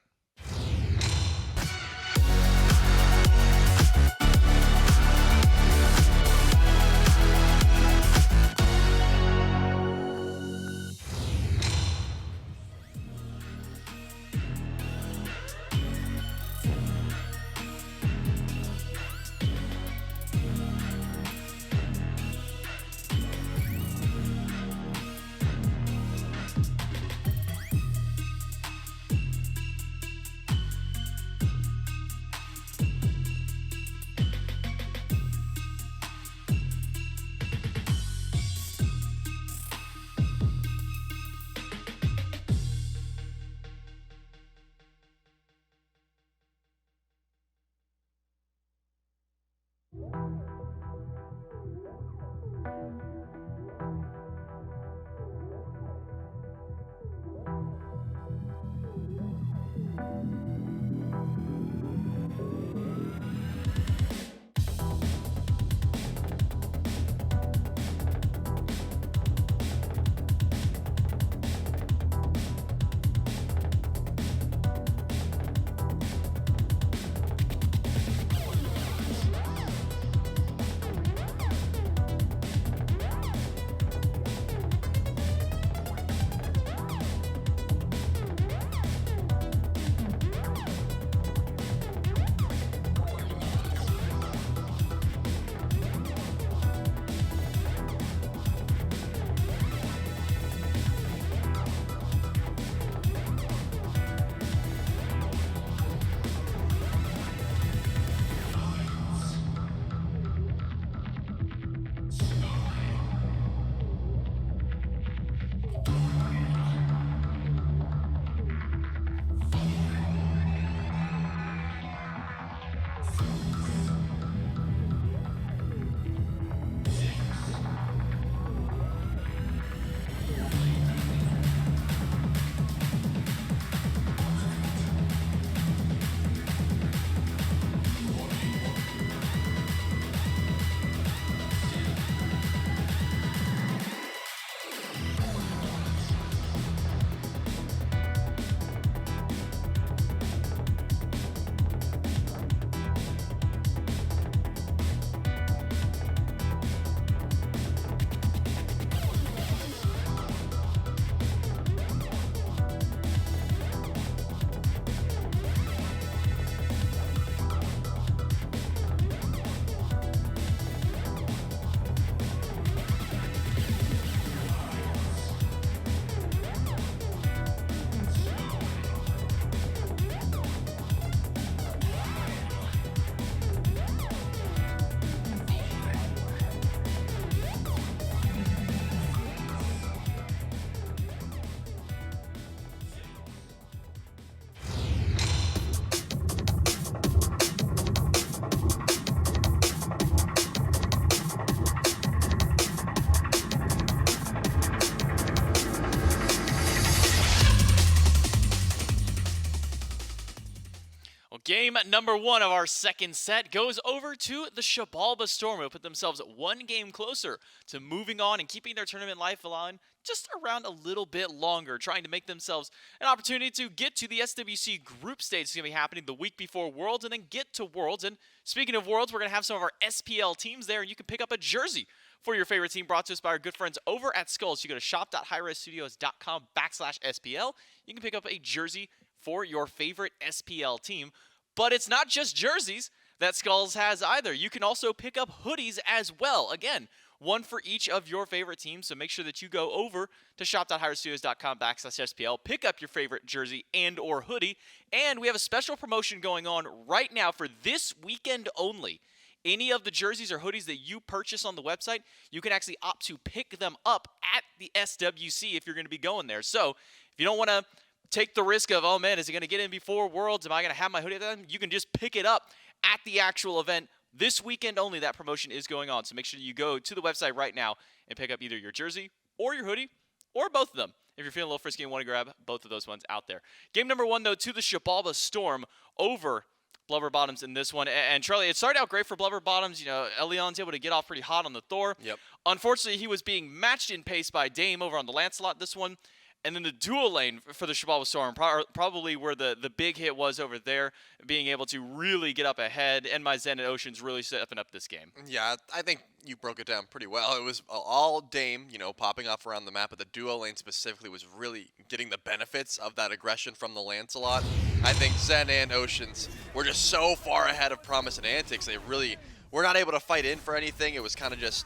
Game number 1 of our second set goes over to the Xibalba Storm, who put themselves 1 game closer to moving on and keeping their tournament life alive just around a little bit longer, trying to make themselves an opportunity to get to the SWC group stage. It's going to be happening the week before Worlds and then get to Worlds. And speaking of Worlds, we're going to have some of our SPL teams there, and you can pick up a jersey for your favorite team brought to us by our good friends over at Skulls. You go to shop.hi-rezstudios.com/SPL. You can pick up a jersey for your favorite SPL team. But it's not just jerseys that Skulls has either. You can also pick up hoodies as well. Again, one for each of your favorite teams. So make sure that you go over to shop.hi-rezstudios.com/SPL, pick up your favorite jersey and or hoodie. And we have a special promotion going on right now for this weekend only. Any of the jerseys or hoodies that you purchase on the website, you can actually opt to pick them up at the SWC if you're going to be going there. So if you don't want to take the risk of, oh man, is it going to get in before Worlds? Am I going to have my hoodie then? You can just pick it up at the actual event. This weekend only, that promotion is going on. So make sure you go to the website right now and pick up either your jersey or your hoodie or both of them. If you're feeling a little frisky and want to grab both of those ones out there. Game number 1, though, to the Xibalba Storm over Blubber Bottoms in this one. And Charlie, it started out great for Blubber Bottoms. You know, ELLEON's able to get off pretty hot on the Thor. Yep. Unfortunately, he was being matched in pace by Dame over on the Lancelot this one. And then the dual lane for the Xibalba Storm, probably where the big hit was over there, being able to really get up ahead. InMyZen and Ocean's really stepping up this game. Yeah, I think you broke it down pretty well. It was all Dame, you know, popping off around the map, but the duo lane specifically was really getting the benefits of that aggression from the Lancelot. I think Zen and Ocean's were just so far ahead of Promise and Antìcs. They really were not able to fight in for anything. It was kind of just,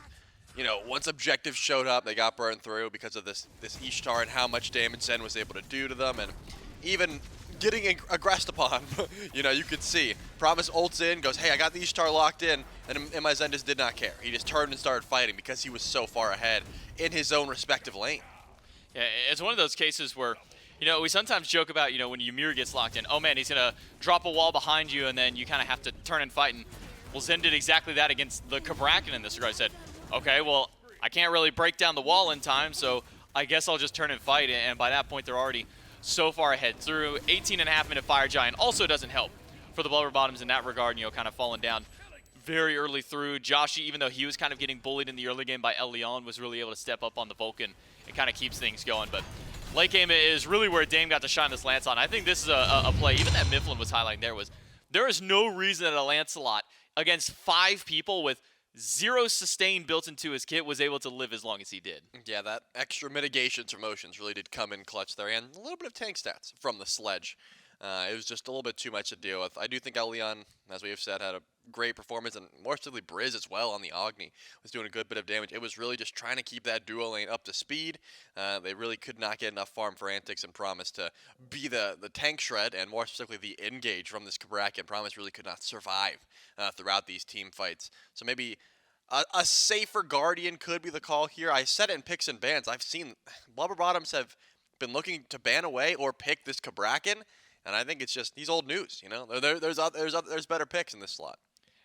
you know, once objectives showed up, they got burned through because of this Ishtar and how much damage Zen was able to do to them. And even getting aggressed upon, you know, you could see. Promise ults in, goes, hey, I got the Ishtar locked in, and InMyZen just did not care. He just turned and started fighting because he was so far ahead in his own respective lane. Yeah, it's one of those cases where, you know, we sometimes joke about, you know, when Ymir gets locked in, oh man, he's going to drop a wall behind you, and then you kind of have to turn and fight. And, well, Zen did exactly that against the Cabrakan in this regard. He said, okay, well, I can't really break down the wall in time, so I guess I'll just turn and fight. And by that point, they're already so far ahead. Through 18.5-minute Fire Giant also doesn't help for the Blubber Bottoms in that regard, you know, kind of falling down very early through. Joshy, even though he was kind of getting bullied in the early game by ELLEON, was really able to step up on the Vulcan and kind of keeps things going. But late game is really where Dame got to shine this Lancelot. I think this is a play, even that Mifflin was highlighting there is no reason that a Lancelot against 5 people with 0 sustain built into his kit was able to live as long as he did. Yeah, that extra mitigations from Oceans really did come in clutch there, and a little bit of tank stats from the Sledge. It was just a little bit too much to deal with. I do think ELLEON, as we have said, had a great performance, and more specifically Brìz as well on the Agni was doing a good bit of damage. It was really just trying to keep that duo lane up to speed. They really could not get enough farm for Antìcs and Promise to be the tank shred, and more specifically the engage from this Cabrakan. Promise really could not survive throughout these team fights. So maybe a safer Guardian could be the call here. I said it in picks and bans. I've seen Blubber Bottoms have been looking to ban away or pick this Cabrakan, and I think it's just, he's old news, you know? There's better picks in this slot.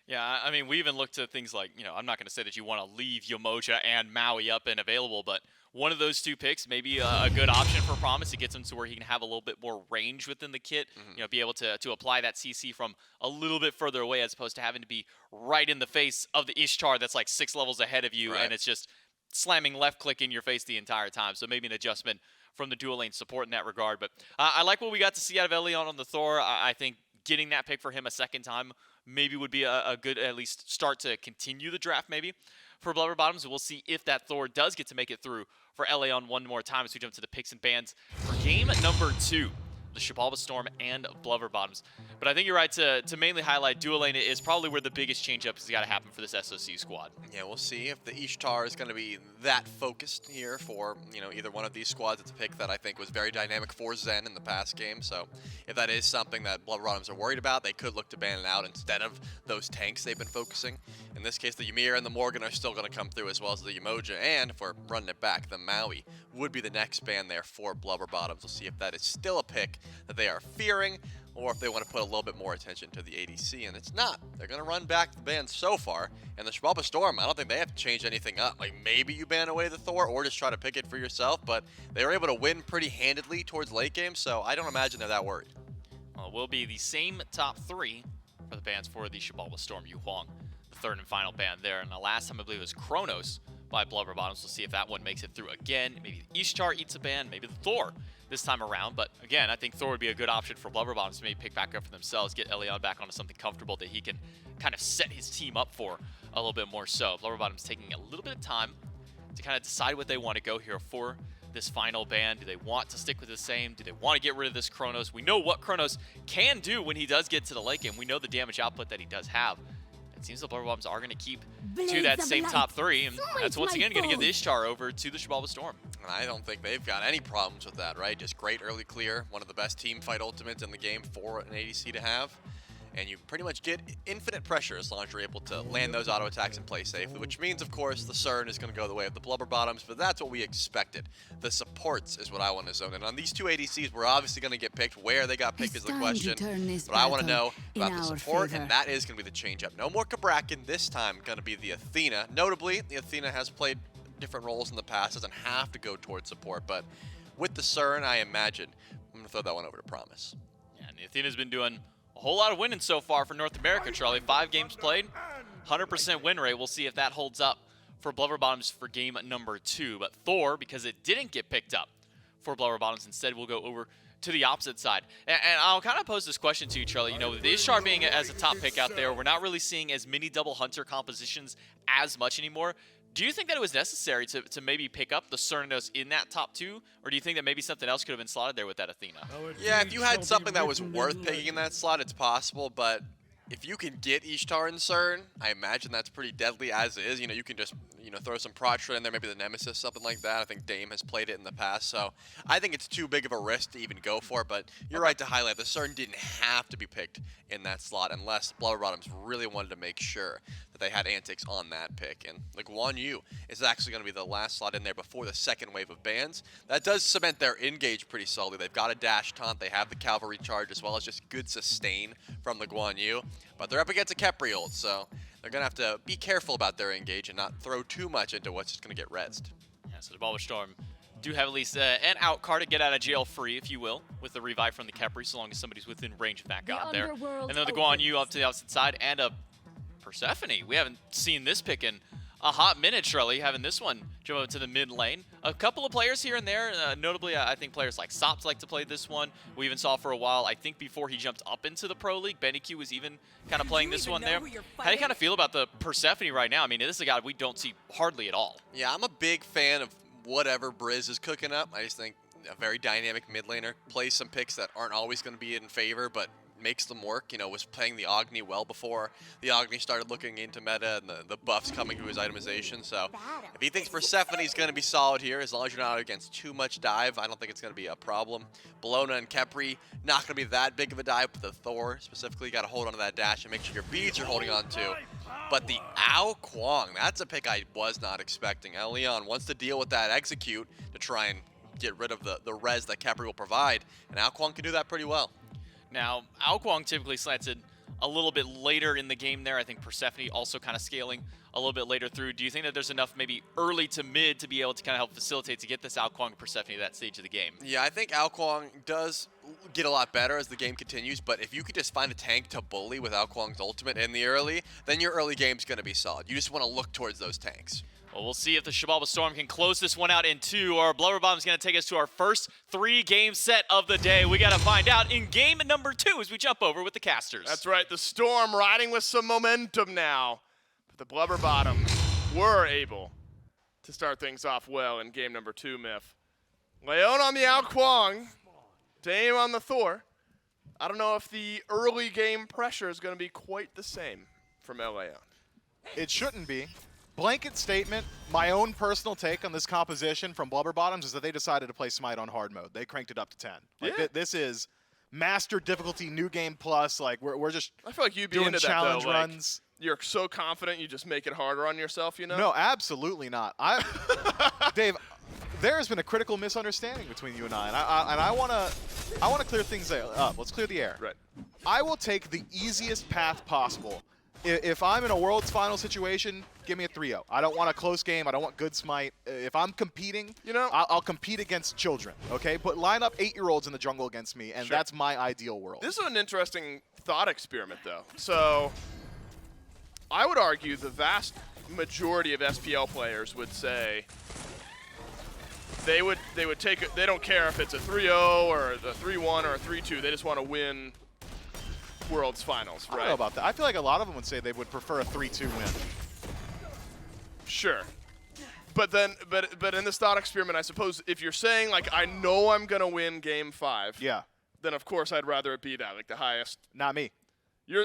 Yeah, I mean, we even look to things like, you know, I'm not going to say that you want to leave Umoja and Maui up and available, but one of those 2 picks may be a good option for Promise. It gets him to where he can have a little bit more range within the kit, you know, be able to apply that CC from a little bit further away as opposed to having to be right in the face of the Ishtar that's like 6 levels ahead of you, and it's just slamming left click in your face the entire time. So maybe an adjustment from the dual lane support in that regard. But I like what we got to see out of ELLEON on the Thor. I think getting that pick for him a second time maybe would be a good at least start to continue the draft maybe for Blubber Bottoms. We'll see if that Thor does get to make it through for ELLEON one more time as we jump to the picks and bans for game number 2. The Xibalba Storm and Blubber Bottoms. But I think you're right to mainly highlight dual lane is probably where the biggest change-up has got to happen for this SOC squad. Yeah, we'll see if the Ishtar is going to be that focused here for, you know, either one of these squads. It's a pick that I think was very dynamic for Zen in the past game. So if that is something that Blubber Bottoms are worried about, they could look to ban it out instead of those tanks they've been focusing. In this case, the Ymir and the Morgan are still going to come through, as well as the Umoja. And if we're running it back, the Maui would be the next ban there for Blubber Bottoms. We'll see if that is still a pick that they are fearing, or if they want to put a little bit more attention to the ADC, and it's not. They're going to run back the ban so far, and the Xibalba Storm, I don't think they have to change anything up. Like, maybe you ban away the Thor, or just try to pick it for yourself, but they were able to win pretty handedly towards late game, so I don't imagine they're that worried. Well, it will be the same top 3 for the bans for the Xibalba Storm, Kuang, the 3rd and final ban there. And the last time I believe it was Chronos by Blubber Bottoms. We'll see if that one makes it through again. Maybe the Ishtar eats a ban, maybe the Thor this time around. But again, I think Thor would be a good option for Blubber Bottoms to maybe pick back up for themselves, get ELLEON back onto something comfortable that he can kind of set his team up for a little bit more so. Blubber Bottoms taking a little bit of time to kind of decide what they want to go here for this final ban. Do they want to stick with the same? Do they want to get rid of this Chronos? We know what Chronos can do when he does get to the late game. We know the damage output that he does have. It seems the Blubber Bottoms are going to keep to that same top 3, and that's once again going to give the Ishtar over to the Xibalba Storm. And I don't think they've got any problems with that, right? Just great early clear, one of the best team fight ultimates in the game for an ADC to have. And you pretty much get infinite pressure as long as you're able to land those auto attacks and play safely, which means, of course, the Cern is going to go the way of the Blubber Bottoms, but that's what we expected. The supports is what I want to zone in on. These 2 ADCs, we're obviously going to get picked. Where they got picked is the question, but I want to know about the support, and that is going to be the change-up. No more Cabrakan, this time going to be the Athena. Notably, the Athena has played different roles in the past, doesn't have to go towards support, but with the Cern, I imagine, I'm going to throw that one over to Promise. Yeah, and the Athena's been doing a whole lot of winning so far for North America, Charlie. 5 games played, 100% win rate. We'll see if that holds up for Blubber Bottoms for game number 2. But Thor, because it didn't get picked up for Blubber Bottoms, instead we'll go over to the opposite side. And I'll kind of pose this question to you, Charlie. You know, with Ishtar being as a top pick out there, we're not really seeing as many double hunter compositions as much anymore. Do you think that it was necessary to maybe pick up the Cernunnos in that top 2? Or do you think that maybe something else could have been slotted there with that Athena? Yeah, if you had something that was worth picking in that slot, it's possible, but if you can get Ishtar and Cern, I imagine that's pretty deadly as is. You know, you can just, you know, throw some Protra in there, maybe the Nemesis, something like that. I think Dame has played it in the past, so I think it's too big of a risk to even go for it, but you're right to highlight the Cern didn't have to be picked in that slot unless Blubber Bottoms really wanted to make sure that they had Antìcs on that pick. And the Guan is actually going to be the last slot in there before the second wave of bans. That does cement their engage pretty solidly. They've got a dash taunt, they have the cavalry charge, as well as just good sustain from the Guan, but they're up against a Khepri ult, so they're going to have to be careful about their engage and not throw too much into what's just going to get rezzed. Yeah, so the Xibalba Storm do have at least an out card to get out of jail free, if you will, with the revive from the Khepri, so long as somebody's within range of that god there. And then the Guan up to the opposite side, and a Persephone. We haven't seen this pick in a hot minute, Charlie, having this one jump up to the mid lane. A couple of players here and there, notably I think players like Sops like to play this one. We even saw for a while, I think before he jumped up into the Pro League, DameNWK was even kind of playing this one there. How do you kind of feel about the Persephone right now? I mean, this is a guy we don't see hardly at all. Yeah, I'm a big fan of whatever Brìz is cooking up. I just think a very dynamic mid laner, plays some picks that aren't always going to be in favor, but makes them work. You know, was playing the Agni well before the Agni started looking into meta and the buffs coming to his itemization. So if he thinks Persephone's going to be solid here, as long as you're not against too much dive, I don't think it's going to be a problem. Bellona and Khepri, not going to be that big of a dive, but the Thor specifically got to hold on to that dash and make sure your beads are holding on to. But the Kuang, that's a pick I was not expecting. ELLEON wants to deal with that execute to try and get rid of the res that Khepri will provide, and Kuang can do that pretty well. Now, Kuang typically slanted a little bit later in the game there. I think Persephone also kind of scaling a little bit later through. Do you think that there's enough maybe early to mid to be able to kind of help facilitate to get this Kuang and Persephone to that stage of the game? Yeah, I think Kuang does get a lot better as the game continues, but if you could just find a tank to bully with Kuang's ultimate in the early, then your early game's going to be solid. You just want to look towards those tanks. Well, we'll see if the Xibalba Storm can close this one out in 2. Our Blubber Bottoms going to take us to our first 3-game set of the day. We got to find out in game number 2 as we jump over with the casters. That's right, the Storm riding with some momentum now. But the Blubber Bottoms were able to start things off well in game number 2, Myth. ELLEON on the Kuang, Dame on the Thor. I don't know if the early game pressure is going to be quite the same from ELLEON. It shouldn't be. Blanket statement, my own personal take on this composition from Blubber Bottoms is that they decided to play Smite on hard mode. They cranked it up to 10. Like Yeah. This is master difficulty, new game plus. Like we're just I feel like you'd be doing into challenge that, though. Like, runs. you're so confident you just make it harder on yourself, you know? No, absolutely not. Dave, there has been a critical misunderstanding between you and I want to clear things up. Let's clear the air. Right. I will take the easiest path possible If I'm in a Worlds final situation, give me a 3-0. I don't want a close game. I don't want good smite. If I'm competing, I'll compete against children, okay? But line up 8-year-olds in the jungle against me, and that's my ideal world. This is an interesting thought experiment, though. So I would argue the vast majority of SPL players would say they would take it. They don't care if it's a 3-0 or a 3-1 or a 3-2. They just want to win Worlds finals, right? I don't know about that. I feel like a lot of them would say they would prefer a 3-2 win. Sure. But then, but in this thought experiment, I suppose if you're saying like I know I'm gonna win Game 5, then of course I'd rather it be that, like the highest. Not me.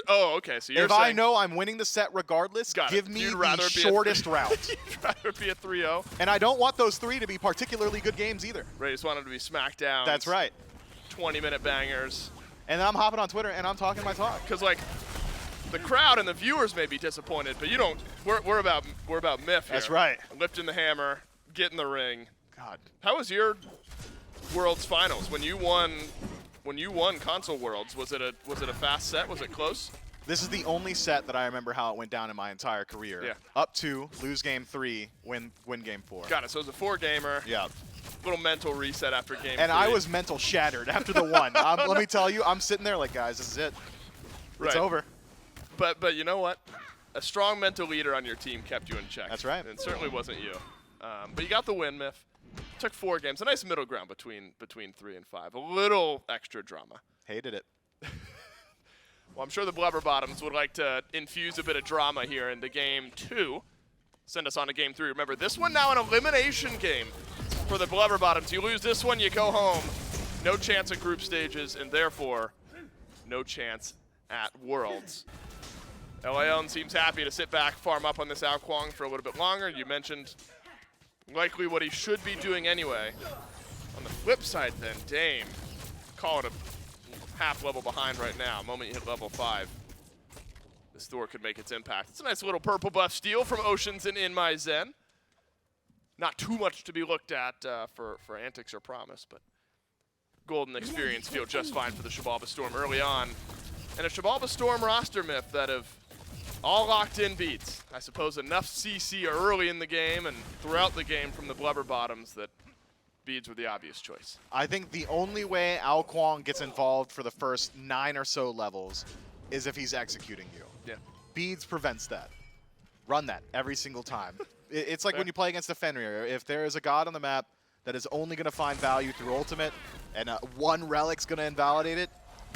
Okay. So you're if saying I know I'm winning the set regardless, give me the shortest route. You'd rather it be a 3-0. And I don't want those 3 to be particularly good games either. Right, just want them to be smackdowns. That's right. 20-minute bangers. And then I'm hopping on Twitter and I'm talking my talk. Because like the crowd and the viewers may be disappointed, but you don't. We're about myth here. That's right. Lifting the hammer, getting the ring. God. How was your Worlds finals when you won? When you won Console Worlds, was it a fast set? Was it close? This is the only set that I remember how it went down in my entire career. Yeah. Up 2, lose game 3, win game 4. Got it. So it was a 4-gamer. Yeah. Little mental reset after game 3. And I was mental shattered after the 1. Let me tell you, I'm sitting there like, guys, this is it. It's over. But you know what? A strong mental leader on your team kept you in check. That's right. And it certainly wasn't you. But you got the win, Myth. Took 4 games. A nice middle ground between 3 and 5. A little extra drama. Hated it. Well, I'm sure the Blubber Bottoms would like to infuse a bit of drama here into Game 2. Send us on to Game 3. Remember, this one now an elimination game for the Blubber Bottoms. You lose this one, you go home. No chance at group stages, and therefore, no chance at Worlds. ELLEON seems happy to sit back, farm up on this Kuang for a little bit longer. You mentioned likely what he should be doing anyway. On the flip side then, Dame, call it a half level behind right now. Moment you hit level 5, this Thor could make its impact. It's a nice little purple buff steal from Oceans and InMyZen. Not too much to be looked at for Antìcs or Promise, but golden experience feel just fine for the Xibalba Storm early on. And a Xibalba Storm roster, Myth, that have all locked in beats. I suppose enough CC early in the game and throughout the game from the Blubber Bottoms that beads were the obvious choice. I think the only way Kuang gets involved for the first 9 or so levels is if he's executing you. Yeah. Beads prevents that. Run that every single time. It's like when you play against a Fenrir. If there is a god on the map that is only going to find value through ultimate and 1 relic's going to invalidate it,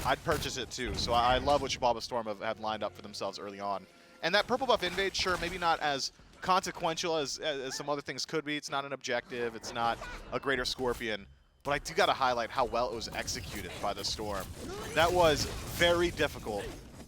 I'd purchase it too. So I love what Xibalba Storm have lined up for themselves early on. And that purple buff invade, sure, maybe not as consequential as some other things could be. It's not an objective. It's not a greater Scorpion. But I do got to highlight how well it was executed by the Storm. That was very difficult.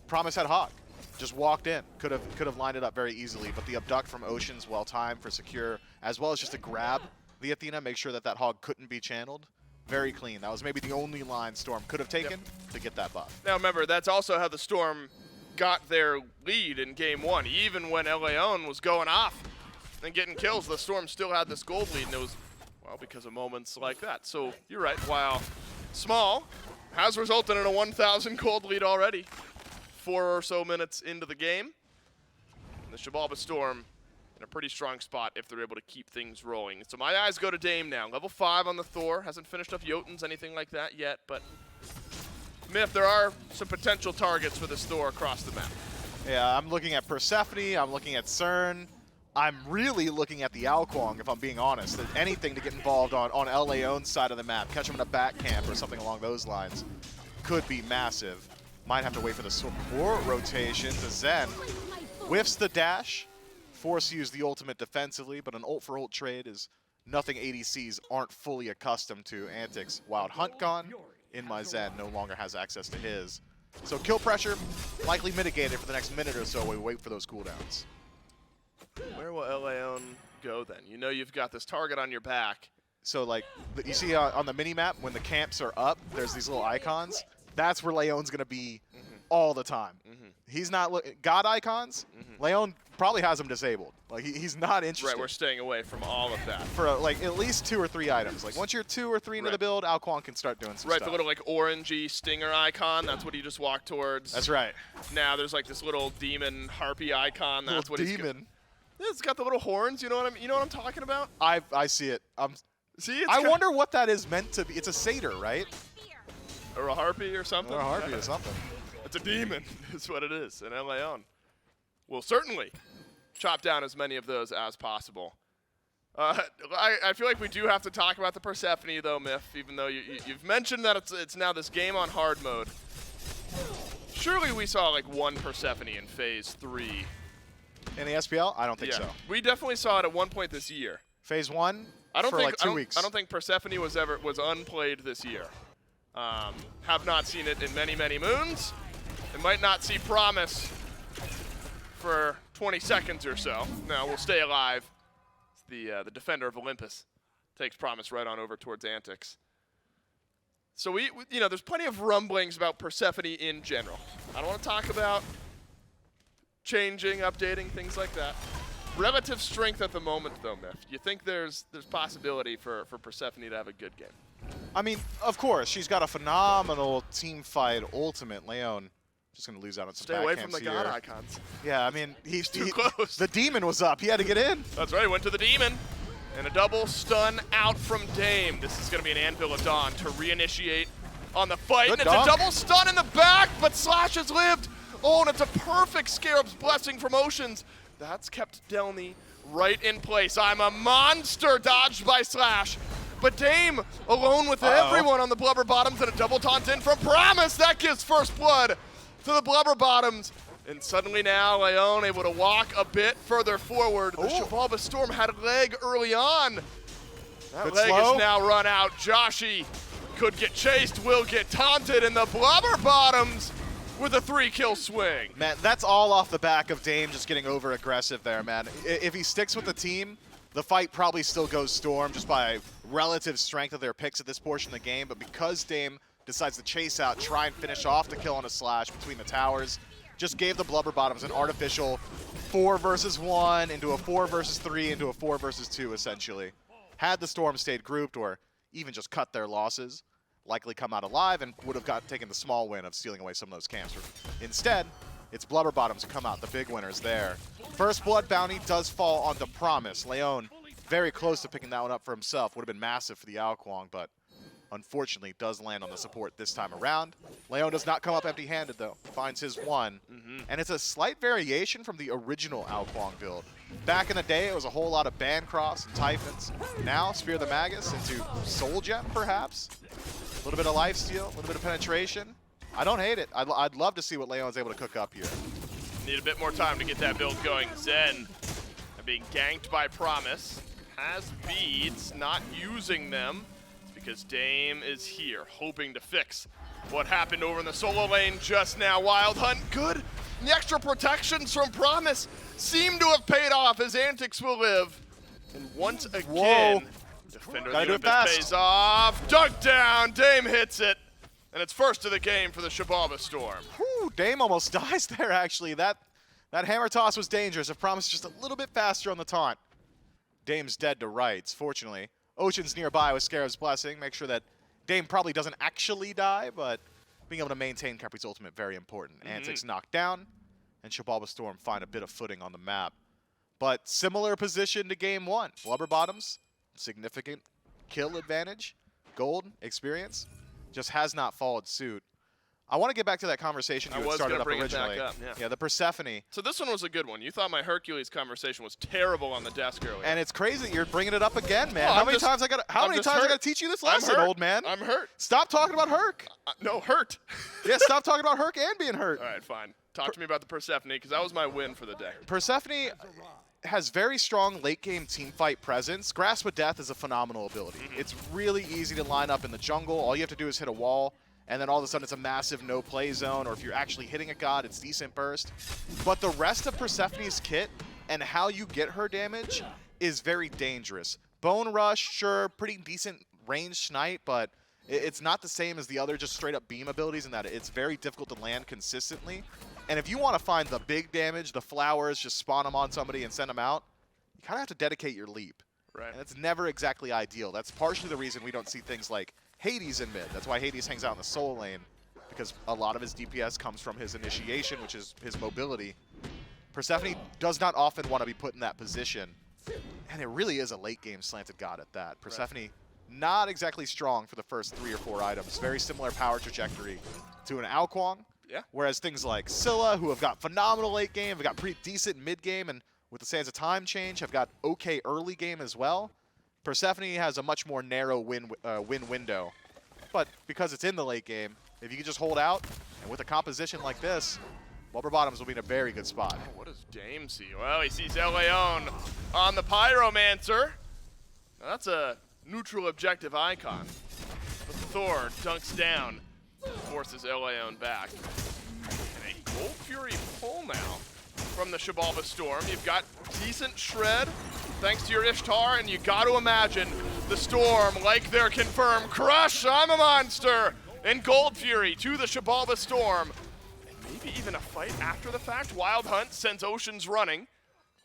Promise had Hawk. Just walked in. Could have lined it up very easily. But the abduct from Oceans, well timed for secure, as well as just to grab the Athena, make sure that Hog couldn't be channeled. Very clean. That was maybe the only line Storm could have taken to get that buff. Now remember, that's also how the Storm got their lead in Game 1. Even when ELLEON was going off and getting kills, the Storm still had this gold lead, and it was, well, because of moments like that. So you're right, while small, has resulted in a 1,000 gold lead already. 4 or so minutes into the game. And the Xibalba Storm in a pretty strong spot if they're able to keep things rolling. So my eyes go to Dame now. Level 5 on the Thor. Hasn't finished up Jotuns, anything like that yet, but Myth, there are some potential targets for this Thor across the map. Yeah, I'm looking at Persephone, I'm looking at Cern. I'm really looking at the Kuang, if I'm being honest. That anything to get involved on ELLEON's side of the map, catch them in a back camp or something along those lines, could be massive. Might have to wait for the support rotation. The Zen whiffs the dash, force use the ultimate defensively, but an ult for ult trade is nothing ADCs aren't fully accustomed to. Antìcs, Wild Hunt gone. InMyZen no longer has access to his. So kill pressure likely mitigated for the next minute or so while we wait for those cooldowns. Where will ELLEON go then? You know you've got this target on your back. So like, you see on the mini-map, when the camps are up, there's these little icons. That's where Leon's going to be all the time. He's not God icons. ELLEON probably has him disabled. Like he's not interested. Right, we're staying away from all of that. For like at least 2 or 3 items. Like once you're 2 or 3 into Right. the build, Kuang can start doing some Right, stuff. the little like orangey stinger icon, that's what he just walked towards. That's right. Now there's like this little demon harpy icon, that's Little what he's demon. It's got the little horns, you know what I'm talking about? I see it. See, it's I wonder what that is meant to be. It's a satyr, right? or a harpy or something. Or a harpy or something. It's a demon, is what it is, and ELLEON will certainly chop down as many of those as possible. I feel like we do have to talk about the Persephone, though, Myth, even though you've mentioned that it's now this game on hard mode. Surely we saw like one Persephone in Phase 3. In the SPL? I don't think so. We definitely saw it at one point this year. Phase 1 I don't for think like 2 weeks. I don't think Persephone was unplayed this year. Have not seen it in many, many moons. And might not see Promise for 20 seconds or so. Now we'll stay alive. The defender of Olympus takes Promise right on over towards Antìcs. So we there's plenty of rumblings about Persephone in general. I don't want to talk about changing, updating, things like that. Relative strength at the moment, though, Myth. You think there's possibility for Persephone to have a good game? I mean, of course, she's got a phenomenal team fight ultimate. ELLEON just going to lose out on some Stay away backcamps from the here. god icons. Yeah, I mean, he's Too close. The demon was up. He had to get in. That's right, he went to the demon. And a double stun out from Dame. This is going to be an Anvil of Dawn to reinitiate on the fight. Good and it's dunk. a double stun in the back, but Slash has lived. Oh, and it's a perfect Scarab's Blessing from Oceans. That's kept Delnyyy right in place. I'm a monster, dodged by Slash. But Dame alone with everyone on the Blubber Bottoms, and a double taunt in from Promise. That gives first blood to the Blubber Bottoms. And suddenly now, ELLEON able to walk a bit further forward. The Xibalba Storm had a leg early on. That Bit leg slow. is now run out. Joshy could get chased, will get taunted, and the Blubber Bottoms with a 3-kill swing. Man, that's all off the back of Dame just getting over aggressive there, man. If he sticks with the team, the fight probably still goes Storm just by relative strength of their picks at this portion of the game. But because Dame decides to chase out, try and finish off the kill on a Slash between the towers, just gave the Blubber Bottoms an artificial 4 versus 1 into a 4 versus 3 into a 4 versus 2, essentially. Had the Storm stayed grouped or even just cut their losses, likely come out alive and would have taken the small win of stealing away some of those camps. Instead, it's Blubber Bottoms who come out, the big winners there. First blood bounty does fall onto Promise. ELLEON very close to picking that one up for himself. Would have been massive for the Kuang, but unfortunately does land on the support this time around. ELLEON does not come up empty-handed, though. Finds his one. And it's a slight variation from the original Kuang build. Back in the day, it was a whole lot of Bancrofts and Typhons. Now, Spear the Magus into Soul Gem, perhaps. A little bit of lifesteal, a little bit of penetration. I don't hate it. I'd love to see what ELLEON's able to cook up here. Need a bit more time to get that build going. Zen being ganked by Promise. Has beads, not using them. It's because Dame is here, hoping to fix what happened over in the solo lane just now. Wild Hunt, good. The extra protections from Promise seem to have paid off as Antìcs will live. And once again, Defender of Gotta the do it Olympus fast. pays off. Dunk down, Dame hits it. And it's first of the game for the Xibalba Storm. Whew, Dame almost dies there, actually. That hammer toss was dangerous. If Promise just a little bit faster on the taunt. Dame's dead to rights, fortunately. Ocean's nearby with Scarab's Blessing. Make sure that Dame probably doesn't actually die, but being able to maintain Khepri's ultimate, very important. Antìcs knocked down, and Xibalba Storm find a bit of footing on the map. But similar position to game 1. Blubber Bottoms, significant kill advantage. Gold, experience, just has not followed suit. I want to get back to that conversation you had started up originally. Yeah, the Persephone. So this one was a good one. You thought my Hercules conversation was terrible on the desk earlier. And it's crazy that you're bringing it up again, man. Oh, How many times I got to teach you this lesson, hurt. old man? I'm hurt. Stop talking about Herc. No, hurt. Yeah, stop talking about Herc and being hurt. All right, fine. Talk to me about the Persephone, because that was my win for the day. Persephone has very strong late game team fight presence. Grasp of Death is a phenomenal ability. It's really easy to line up in the jungle. All you have to do is hit a wall, and then all of a sudden it's a massive no-play zone, or if you're actually hitting a god, it's decent burst. But the rest of Persephone's kit and how you get her damage is very dangerous. Bone Rush, sure, pretty decent range snipe, but it's not the same as the other just straight-up beam abilities in that it's very difficult to land consistently. And if you want to find the big damage, the flowers, just spawn them on somebody and send them out, you kind of have to dedicate your leap. Right. And it's never exactly ideal. That's partially the reason we don't see things like Hades in mid. That's why Hades hangs out in the soul lane, because a lot of his DPS comes from his initiation, which is his mobility. Persephone does not often want to be put in that position, and it really is a late game slanted god at that. Persephone not exactly strong for the first 3 or 4 items. Very similar power trajectory to an Kuang. Yeah. Whereas things like Scylla, who have got phenomenal late game, have got pretty decent mid game, and with the Sands of Time change, have got okay early game as well. Persephone has a much more narrow win window. But because it's in the late game, if you can just hold out, and with a composition like this, Blubber Bottoms will be in a very good spot. Oh, what does Dame see? Well, he sees ELLEON on the Pyromancer. Now, that's a neutral objective icon. But Thor dunks down, forces ELLEON back. And a Gold Fury pull now from the Xibalba Storm. You've got decent shred thanks to your Ishtar, and you got to imagine the Storm, like their confirmed crush, I'm a monster, and Gold Fury to the Xibalba Storm. Maybe even a fight after the fact. Wild Hunt sends Oceans running.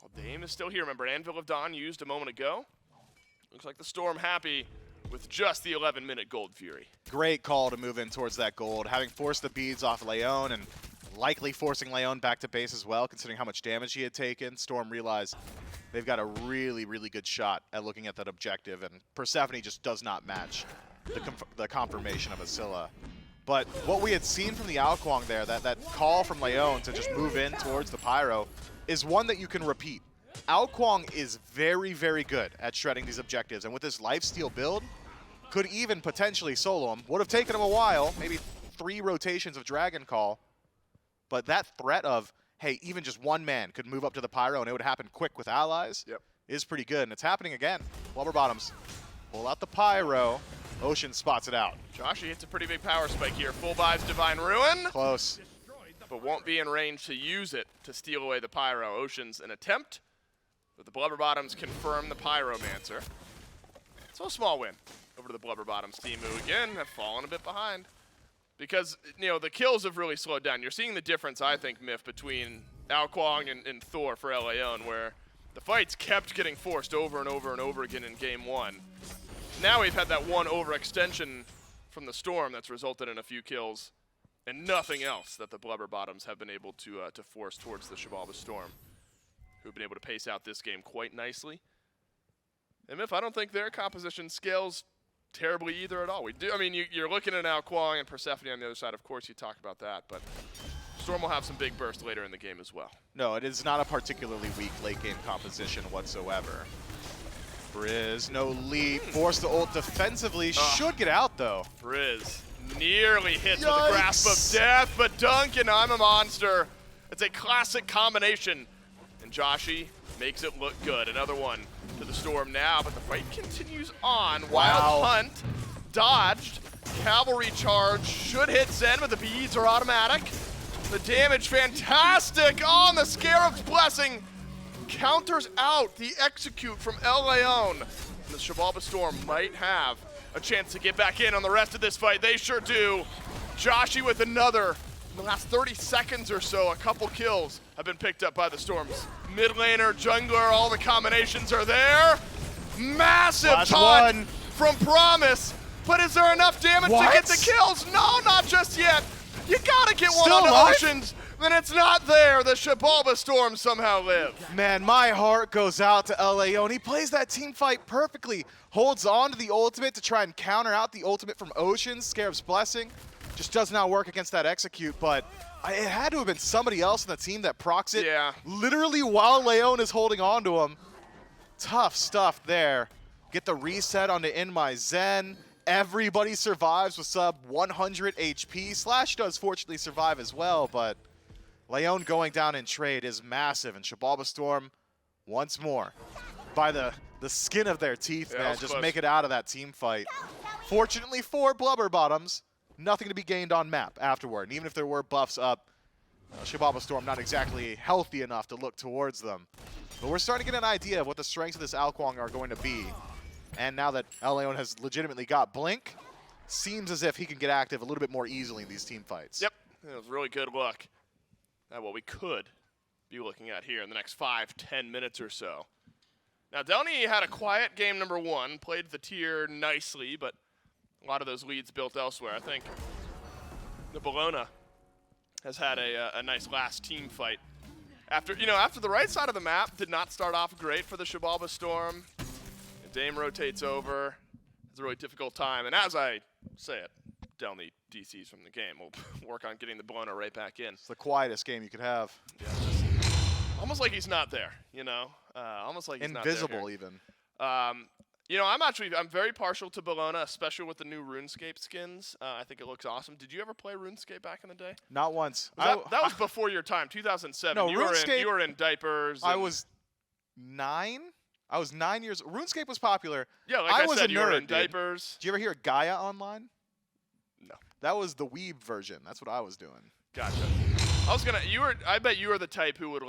While Dame is still here. Remember, Anvil of Dawn used a moment ago. Looks like the Storm happy with just the 11-minute Gold Fury. Great call to move in towards that gold, having forced the beads off ELLEON and likely forcing ELLEON back to base as well, considering how much damage he had taken. Storm realized they've got a really, really good shot at looking at that objective, and Persephone just does not match the confirmation of a Scylla. But what we had seen from the Kuang there, that call from ELLEON to just move in towards the Pyro, is one that you can repeat. Kuang is very, very good at shredding these objectives, and with this lifesteal build, could even potentially solo him. Would have taken him a while, maybe 3 rotations of Dragon Call, but that threat of, hey, even just one man could move up to the Pyro and it would happen quick with allies, is pretty good, and it's happening again. Blubber Bottoms pull out the Pyro. Ocean spots it out. Joshy hits a pretty big power spike here. Full buys Divine Ruin. Close. But won't be in range to use it to steal away the Pyro. Ocean's an attempt, but the Blubber Bottoms confirm the Pyromancer. So a small win over to the Blubber Bottoms team, who again have fallen a bit behind. Because, you know, the kills have really slowed down. You're seeing the difference, I think, Myth, between Kuang and Thor for ELLEON, where the fights kept getting forced over and over and over again in game 1. Now we've had that one overextension from the Storm that's resulted in a few kills, and nothing else that the Blubber Bottoms have been able to force towards the Xibalba Storm, who've been able to pace out this game quite nicely. And Myth, I don't think their composition scales terribly either at all. We do. I mean, you're looking at now Kuang and Persephone on the other side. Of course, you talk about that, but Storm will have some big bursts later in the game as well. No, it is not a particularly weak late game composition whatsoever. Brìz, no lead, forced the ult defensively, should get out though. Brìz nearly hits with the grasp of death, but Duncan, I'm a monster. It's a classic combination, and Joshy makes it look good. Another one to the Storm now, but the fight continues on. Wild Hunt dodged. Cavalry charge should hit Zen, but the beads are automatic. The damage fantastic on the Scarab's Blessing. Counters out the execute from ELLEON. The Xibalba Storm might have a chance to get back in on the rest of this fight. They sure do. Joshy with another. In the last 30 seconds or so, a couple kills have been picked up by the Storms. Mid laner, jungler, all the combinations are there. Massive taunt from Promise. But is there enough damage to get the kills? No, not just yet. You gotta get one on the Oceans. Then it's not there. The Xibalba Storm somehow live. Man, my heart goes out to ELLEON. He plays that team fight perfectly. Holds on to the ultimate to try and counter out the ultimate from Oceans. Scarab's Blessing just does not work against that execute, but it had to have been somebody else in the team that procs it. Yeah. Literally while ELLEON is holding on to him. Tough stuff there. Get the reset onto InMyZen. Everybody survives with sub 100 HP. Slash does fortunately survive as well, but ELLEON going down in trade is massive, and Xibalba Storm, once more, by the skin of their teeth, man, just make it out of that team fight. Fortunately for Blubber Bottoms, nothing to be gained on map afterward, and even if there were buffs up, Xibalba Storm not exactly healthy enough to look towards them. But we're starting to get an idea of what the strengths of this Kuang are going to be, and now that ELLEON has legitimately got Blink, seems as if he can get active a little bit more easily in these team fights. Yep, it was a really good look. at what we could be looking at here in the next 5-10 minutes or so. Now, Delnyyy had a quiet game number 1, played the tier nicely, but a lot of those leads built elsewhere. I think the Bellona has had a nice last team fight. After the right side of the map did not start off great for the Xibalba Storm. Dame rotates over. It's a really difficult time. And as I say it, Delnyyy DCs from the game. We'll work on getting the Bellona right back in. It's the quietest game you could have. Yeah, just almost like he's not there, Almost like he's invisible not there even. I'm very partial to Bellona, especially with the new RuneScape skins. I think it looks awesome. Did you ever play RuneScape back in the day? Not once. That was before your time, 2007. No, you were in diapers. I was 9. I was 9 years. RuneScape was popular. Yeah, like I was said, a you were nerd, in dude. diapers. Did you ever hear Gaia Online? No. That was the weeb version. That's what I was doing. Gotcha. I bet you were the type who would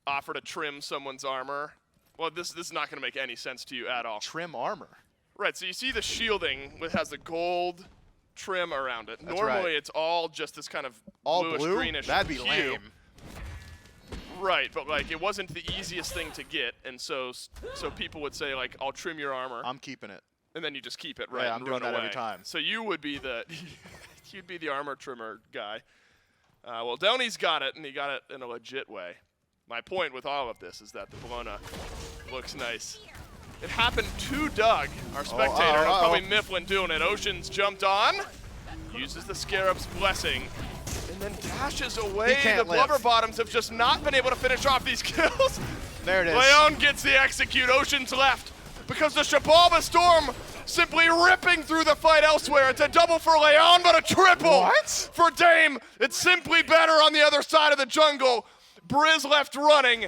offer to trim someone's armor. Well, this is not going to make any sense to you at all. Trim armor. Right, so you see the shielding that has the gold trim around it. That's Normally right. it's all just this kind of All bluish, blue? greenish That'd be hue. lame. Right, but it wasn't the easiest thing to get, and so people would say I'll trim your armor. I'm keeping it. And then you just keep it, right? Yeah, and I'm doing run that away. every time. So you would be you'd be the armor trimmer guy. Well, Delnyy's got it, and he got it in a legit way. My point with all of this is that the Bellona looks nice. It happened to Doug, our spectator. He'll probably miff when doing it. Ocean's jumped on, uses the Scarab's Blessing, and then dashes away. The Blubber Bottoms have just not been able to finish off these kills. There it is. Leon gets the execute. Ocean's left because the Xibalba Storm simply ripping through the fight elsewhere. It's a double for Leon, but a triple for Dame. It's simply better on the other side of the jungle. Brìz left running,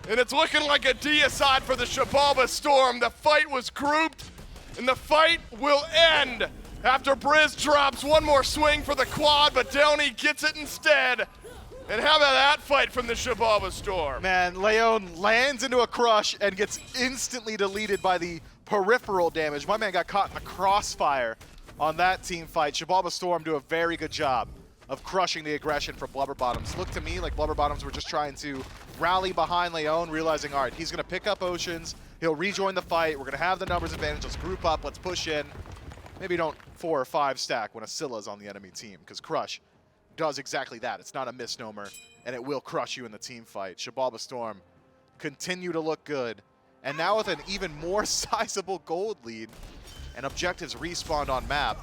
and it's looking like a deicide for the Xibalba Storm. The fight was grouped, and the fight will end after Brìz drops one more swing for the quad, but Delnyyy gets it instead. And how about that fight from the Xibalba Storm? Man, Leon lands into a crush and gets instantly deleted by the peripheral damage. My man got caught in the crossfire on that team fight. Xibalba Storm do a very good job of crushing the aggression from Blubber Bottoms. Looked to me like Blubber Bottoms were just trying to rally behind Leon, realizing, all right, he's going to pick up Oceans. He'll rejoin the fight. We're going to have the numbers advantage. Let's group up. Let's push in. Maybe don't 4 or 5 stack when a Scylla's on the enemy team, because Crush does exactly that. It's not a misnomer, and it will crush you in the team fight. Xibalba Storm continue to look good, and now with an even more sizable gold lead, and objectives respawned on map,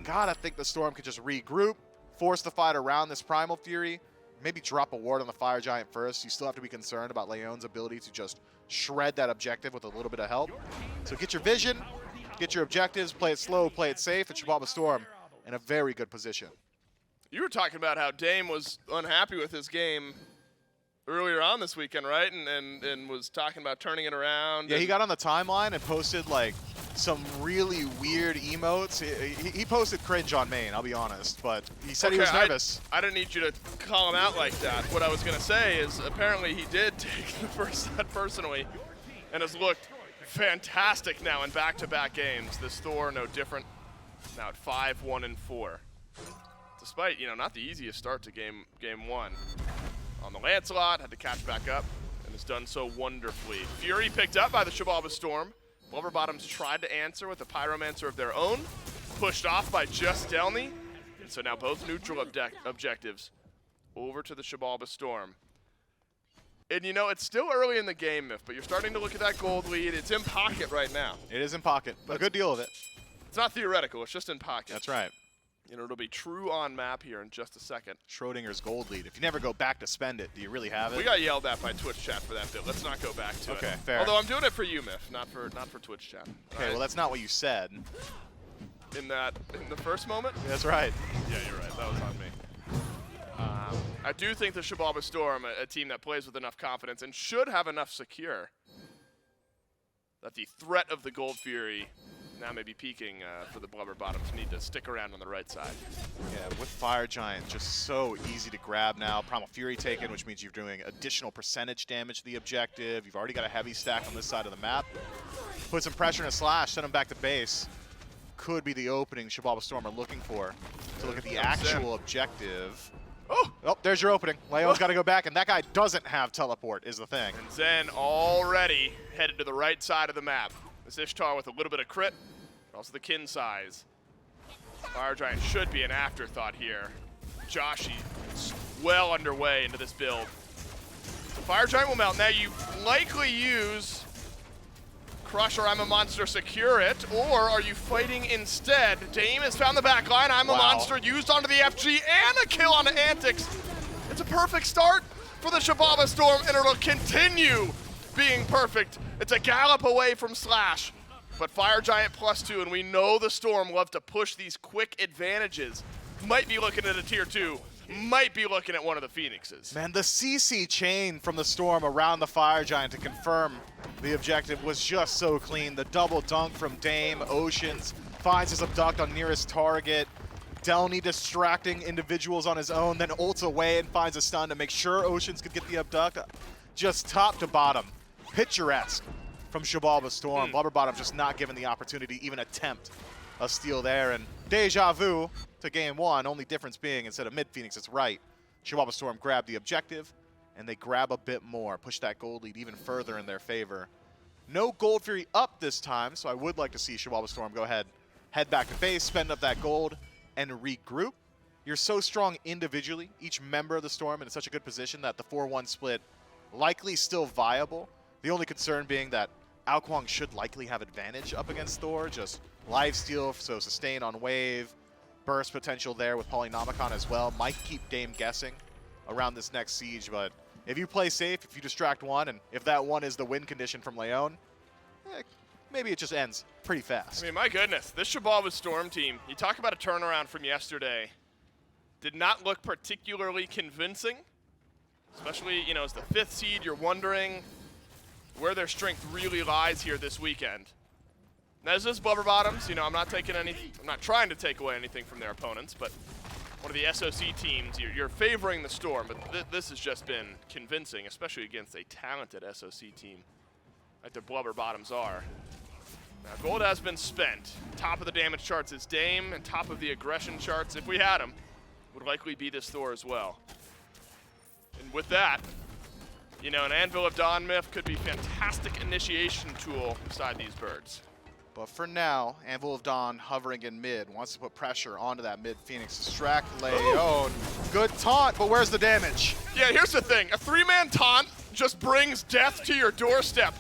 gotta think the Storm could just regroup, force the fight around this Primal Fury, maybe drop a ward on the Fire Giant first. You still have to be concerned about Leon's ability to just shred that objective with a little bit of help. So get your vision, get your objectives, play it slow, play it safe, and Xibalba Storm in a very good position. You were talking about how Dame was unhappy with his game earlier on this weekend, right? And was talking about turning it around. Yeah, he got on the timeline and posted some really weird emotes. He posted cringe on main, I'll be honest, but he said he was nervous. I didn't need you to call him out like that. What I was going to say is apparently he did take the first set personally and has looked fantastic now in back-to-back games. This Thor, no different, now at 5-1-4. Despite, not the easiest start to game 1. On the Lancelot, had to catch back up, and has done so wonderfully. Fury picked up by the Xibalba Storm. Blubber Bottoms tried to answer with a Pyromancer of their own, pushed off by just Delnyyy, and so now both neutral objectives over to the Xibalba Storm. And it's still early in the game, Myth, but you're starting to look at that gold lead. It's in pocket right now. It is in pocket. A good deal of it. It's not theoretical, it's just in pocket. That's right. It'll be true on map here in just a second. Schrodinger's gold lead. If you never go back to spend it, do you really have it? We got yelled at by Twitch chat for that bit. Let's not go back to it. Okay, fair. Although I'm doing it for you, Myth, not for Twitch chat. Okay, well that's not what you said. In the first moment? That's right. Yeah, you're right. That was on me. I do think the Xibalba Storm, a team that plays with enough confidence and should have enough secure, that the threat of the Gold Fury now maybe peaking for the Blubber Bottoms. Need to stick around on the right side. Yeah, with Fire Giant, just so easy to grab now. Primal Fury taken, which means you're doing additional percentage damage to the objective. You've already got a heavy stack on this side of the map. Put some pressure in a slash, send him back to base. Could be the opening Xibalba Storm are looking for to look at the actual objective. Oh, there's your opening. Leon's got to go back, and that guy doesn't have teleport, is the thing. And Zen already headed to the right side of the map. This Ishtar with a little bit of crit, also the kin size. Fire Giant should be an afterthought here. Joshy is well underway into this build. So Fire Giant will melt. Now you likely use Crush or I'm a Monster, secure it, or are you fighting instead? Dame has found the back line. I'm a Monster used onto the FG and a kill onto Antìcs. It's a perfect start for the Xibalba Storm, and it'll continue being perfect. It's a gallop away from slaaaaaaasH, but Fire Giant +2, and we know the Storm love to push these quick advantages. Might be looking at a tier 2. Might be looking at one of the Phoenixes. Man, the CC chain from the Storm around the Fire Giant to confirm the objective was just so clean. The double dunk from Dame. Oceans finds his abduct on nearest target. Delnyyy distracting individuals on his own, then ults away and finds a stun to make sure Oceans could get the abduct. Just top to bottom, picturesque from Xibalba Storm. Blubber Bottoms just not given the opportunity to even attempt a steal there. And deja vu to game 1, only difference being instead of mid Phoenix, it's right. Xibalba Storm grabbed the objective, and they grab a bit more, push that gold lead even further in their favor. No Gold Fury up this time, so I would like to see Xibalba Storm go ahead, head back to base, spend up that gold, and regroup. You're so strong individually, each member of the Storm in such a good position that the 4-1 split likely still viable. The only concern being that Kuang should likely have advantage up against Thor, just lifesteal, so sustain on wave, burst potential there with Polynomicon as well. Might keep Dame guessing around this next siege, but if you play safe, if you distract one, and if that one is the win condition from Leon, maybe it just ends pretty fast. I mean, my goodness, this Xibalba Storm team, you talk about a turnaround from yesterday, did not look particularly convincing, especially, you know, as the 5th seed, you're wondering where their strength really lies here this weekend. Now, this is Blubber Bottoms. You know, I'm not trying to take away anything from their opponents, but one of the SOC teams, you're favoring the Storm, but this has just been convincing, especially against a talented SOC team like the Blubber Bottoms are. Now, gold has been spent. Top of the damage charts is Dame, and top of the aggression charts, if we had them, would likely be this Thor as well. And with that, you know, an Anvil of Dawn myth could be a fantastic initiation tool beside these birds. But for now, Anvil of Dawn hovering in mid, wants to put pressure onto that mid Phoenix. Distract Leon. Good taunt, but where's the damage? Yeah, here's the thing. A 3-man taunt just brings death to your doorstep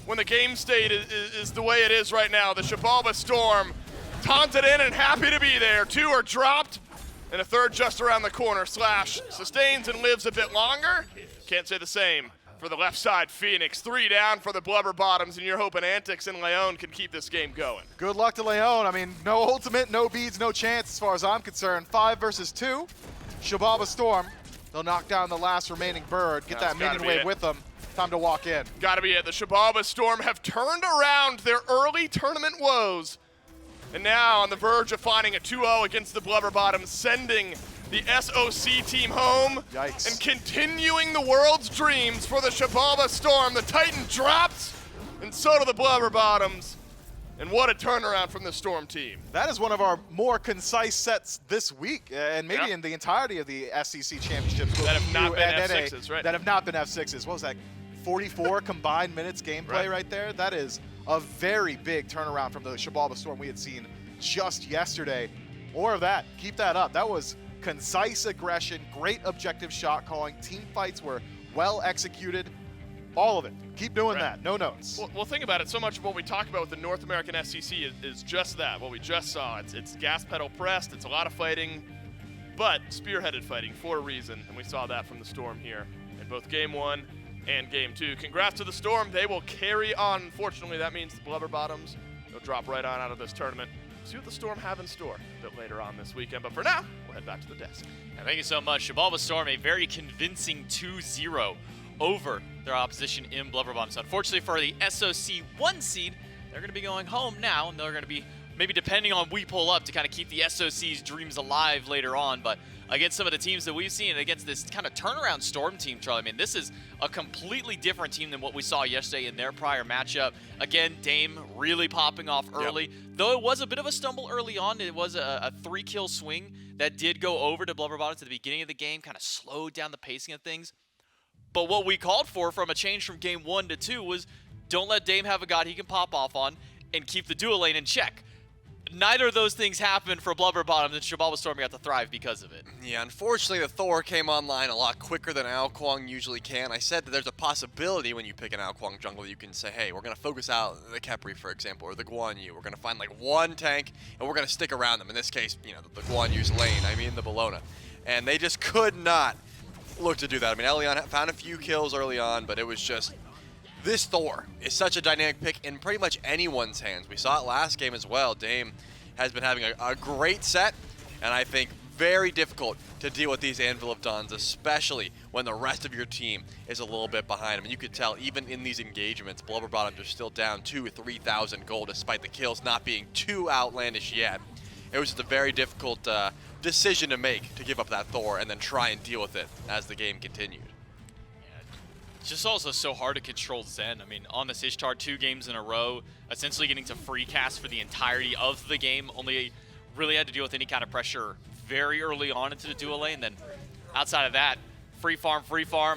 when the game state is the way it is right now. The Xibalba Storm taunted in and happy to be there. 2 are dropped, and a 3rd just around the corner. slaaaaaaasH sustains and lives a bit longer. Can't say the same for the left side Phoenix. 3 down for the Blubber Bottoms, and you're hoping Antìcs and Leon can keep this game going. Good luck to Leon. I mean, no ultimate, no beads, no chance as far as I'm concerned. 5 versus 2. Xibalba Storm, they'll knock down the last remaining bird, get that minion wave with them. Time to walk in. Gotta be it. The Xibalba Storm have turned around their early tournament woes, and now on the verge of finding a 2-0 against the Blubber Bottoms, sending the SOC team home. Yikes. And continuing the world's dreams for the Xibalba Storm. The Titan drops, and so do the Blubber Bottoms. And what a turnaround from the Storm team. That is one of our more concise sets this week, and maybe in the entirety of the SCC championships. That have not been F6s, right? That have not been F6s. What was that? 44 combined minutes gameplay right there. That is a very big turnaround from the Xibalba Storm we had seen just yesterday. More of that. Keep that up. That was concise aggression, great objective shot calling. Team fights were well executed. All of it. Keep doing that. No notes. Well, think about it. So much of what we talk about with the North American SCC is just that. What we just saw. It's gas pedal pressed. It's a lot of fighting, but spearheaded fighting for a reason. And we saw that from the Storm here in both Game 1 and Game 2. Congrats to the Storm. They will carry on. Unfortunately, that means the Blubber Bottoms, they'll drop right on out of this tournament. See what the Storm have in store a bit later on this weekend. But for now, we'll head back to the desk. And thank you so much. Xibalba Storm, a very convincing 2-0 over their opposition in Blubber Bottoms. Unfortunately for the SOC 1 seed, they're going to be going home now, and they're going to be maybe depending on we pull up to kind of keep the SOC's dreams alive later on. But against some of the teams that we've seen, against this kind of turnaround Storm team, Charlie, I mean, this is a completely different team than what we saw yesterday in their prior matchup. Again, Dame really popping off early. Yep. Though it was a bit of a stumble early on, it was a 3-kill swing that did go over to Blubber Bottoms at the beginning of the game, kind of slowed down the pacing of things. But what we called for from a change from game 1 to 2 was don't let Dame have a god he can pop off on and keep the dual lane in check. Neither of those things happened for Blubber Bottoms, and Xibalba Storm got to thrive because of it. Yeah, unfortunately, the Thor came online a lot quicker than Kuang usually can. I said that there's a possibility when you pick an Kuang jungle, you can say, hey, we're going to focus out the Khepri, for example, or the Guan. We're going to find like one tank, and we're going to stick around them. In this case, you know, the Guan lane, I mean the Bellona. And they just could not look to do that. I mean, ELLEON found a few kills early on, but it was just... This Thor is such a dynamic pick in pretty much anyone's hands. We saw it last game as well. Dame has been having a great set, and I think very difficult to deal with these Anvil of Dawns, especially when the rest of your team is a little bit behind them. And you could tell even in these engagements, Blubber Bottoms are still down 2,000 or 3,000 gold despite the kills not being too outlandish yet. It was just a very difficult decision to make to give up that Thor and then try and deal with it as the game continued. It's just also so hard to control Zen. I mean, on this Ishtar 2 games in a row, essentially getting to free cast for the entirety of the game, only really had to deal with any kind of pressure very early on into the dual lane. Then outside of that, free farm,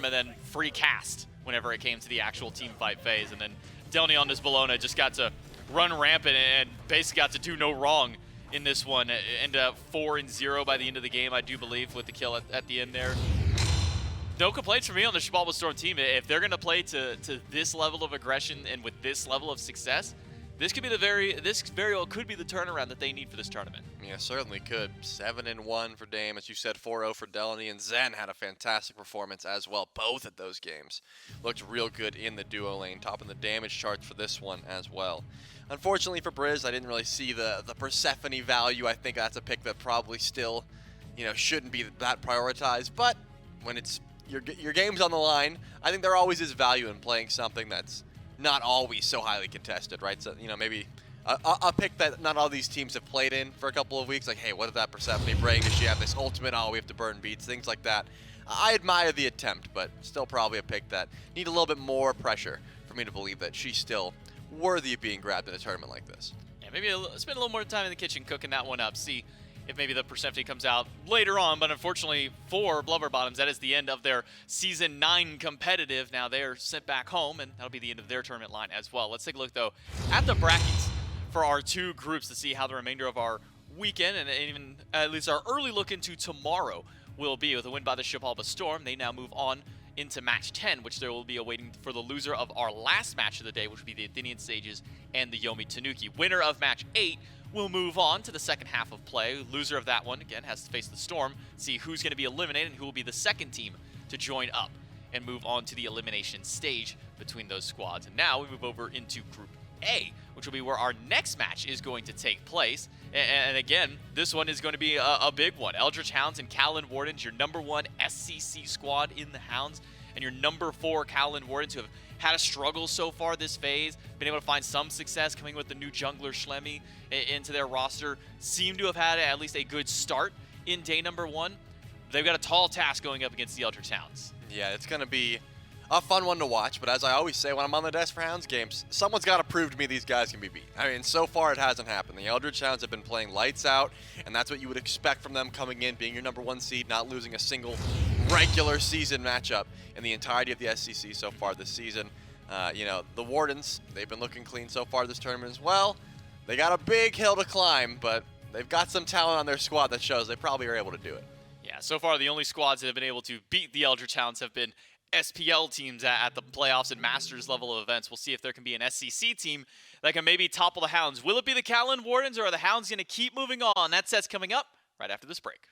and then free cast whenever it came to the actual team fight phase. And then Delnyyy on this Bellona just got to run rampant and basically got to do no wrong in this one. It ended up 4-0 by the end of the game, I do believe, with the kill at the end there. No complaints from me on the Xibalba Storm team. If they're going to play to this level of aggression and with this level of success, this could be this very well could be the turnaround that they need for this tournament. Yeah, certainly could. 7-1 for Dame, as you said, 4-0 for Delnyyy, and Zen had a fantastic performance as well. Both at those games looked real good in the duo lane, topping the damage charts for this one as well. Unfortunately for Brìz, I didn't really see the Persephone value. I think that's a pick that probably still, you know, shouldn't be that prioritized. But when it's your game's on the line, I think there always is value in playing something that's not always so highly contested, right? So, you know, maybe a pick that not all these teams have played in for a couple of weeks, like, hey, what did that Persephone bring? Does she have this ultimate? Oh, we have to burn beats, things like that. I admire the attempt, but still probably a pick that need a little bit more pressure for me to believe that she's still worthy of being grabbed in a tournament like this. Yeah, maybe spend a little more time in the kitchen cooking that one up, see if maybe the Persephone comes out later on. But unfortunately for Blubber Bottoms, that is the end of their Season 9 competitive. Now they are sent back home, and that'll be the end of their tournament line as well. Let's take a look, though, at the brackets for our two groups to see how the remainder of our weekend, and even at least our early look into tomorrow, will be. With a win by the Xibalba Storm, they now move on into match 10, which there will be awaiting for the loser of our last match of the day, which will be the Athenian Sages and the Yomi Tanuki. Winner of match 8 will move on to the second half of play. Loser of that one, again, has to face the Storm, see who's going to be eliminated and who will be the second team to join up and move on to the elimination stage between those squads. And now we move over into Group A, which will be where our next match is going to take place. And again, this one is going to be a big one. Eldritch Hounds and Callan Wardens, your #1 SCC squad in the Hounds, and your #4 Callan Wardens, who have had a struggle so far this phase, been able to find some success coming with the new jungler Schlemmy into their roster, seem to have had at least a good start in day #1. They've got a tall task going up against the Eldritch Hounds. Yeah, it's going to be a fun one to watch, but as I always say when I'm on the desk for Hounds games, someone's got to prove to me these guys can be beat. I mean, so far it hasn't happened. The Eldritch Hounds have been playing lights out, and that's what you would expect from them coming in, being your #1 seed, not losing a single regular season matchup in the entirety of the SCC so far this season. You know, the Wardens, they've been looking clean so far this tournament as well. They got a big hill to climb, but they've got some talent on their squad that shows they probably are able to do it. Yeah, so far the only squads that have been able to beat the Eldritch Hounds have been SPL teams at the playoffs and Masters level of events. We'll see if there can be an SCC team that can maybe topple the Hounds. Will it be the Callan Wardens, or are the Hounds going to keep moving on? That set's coming up right after this break.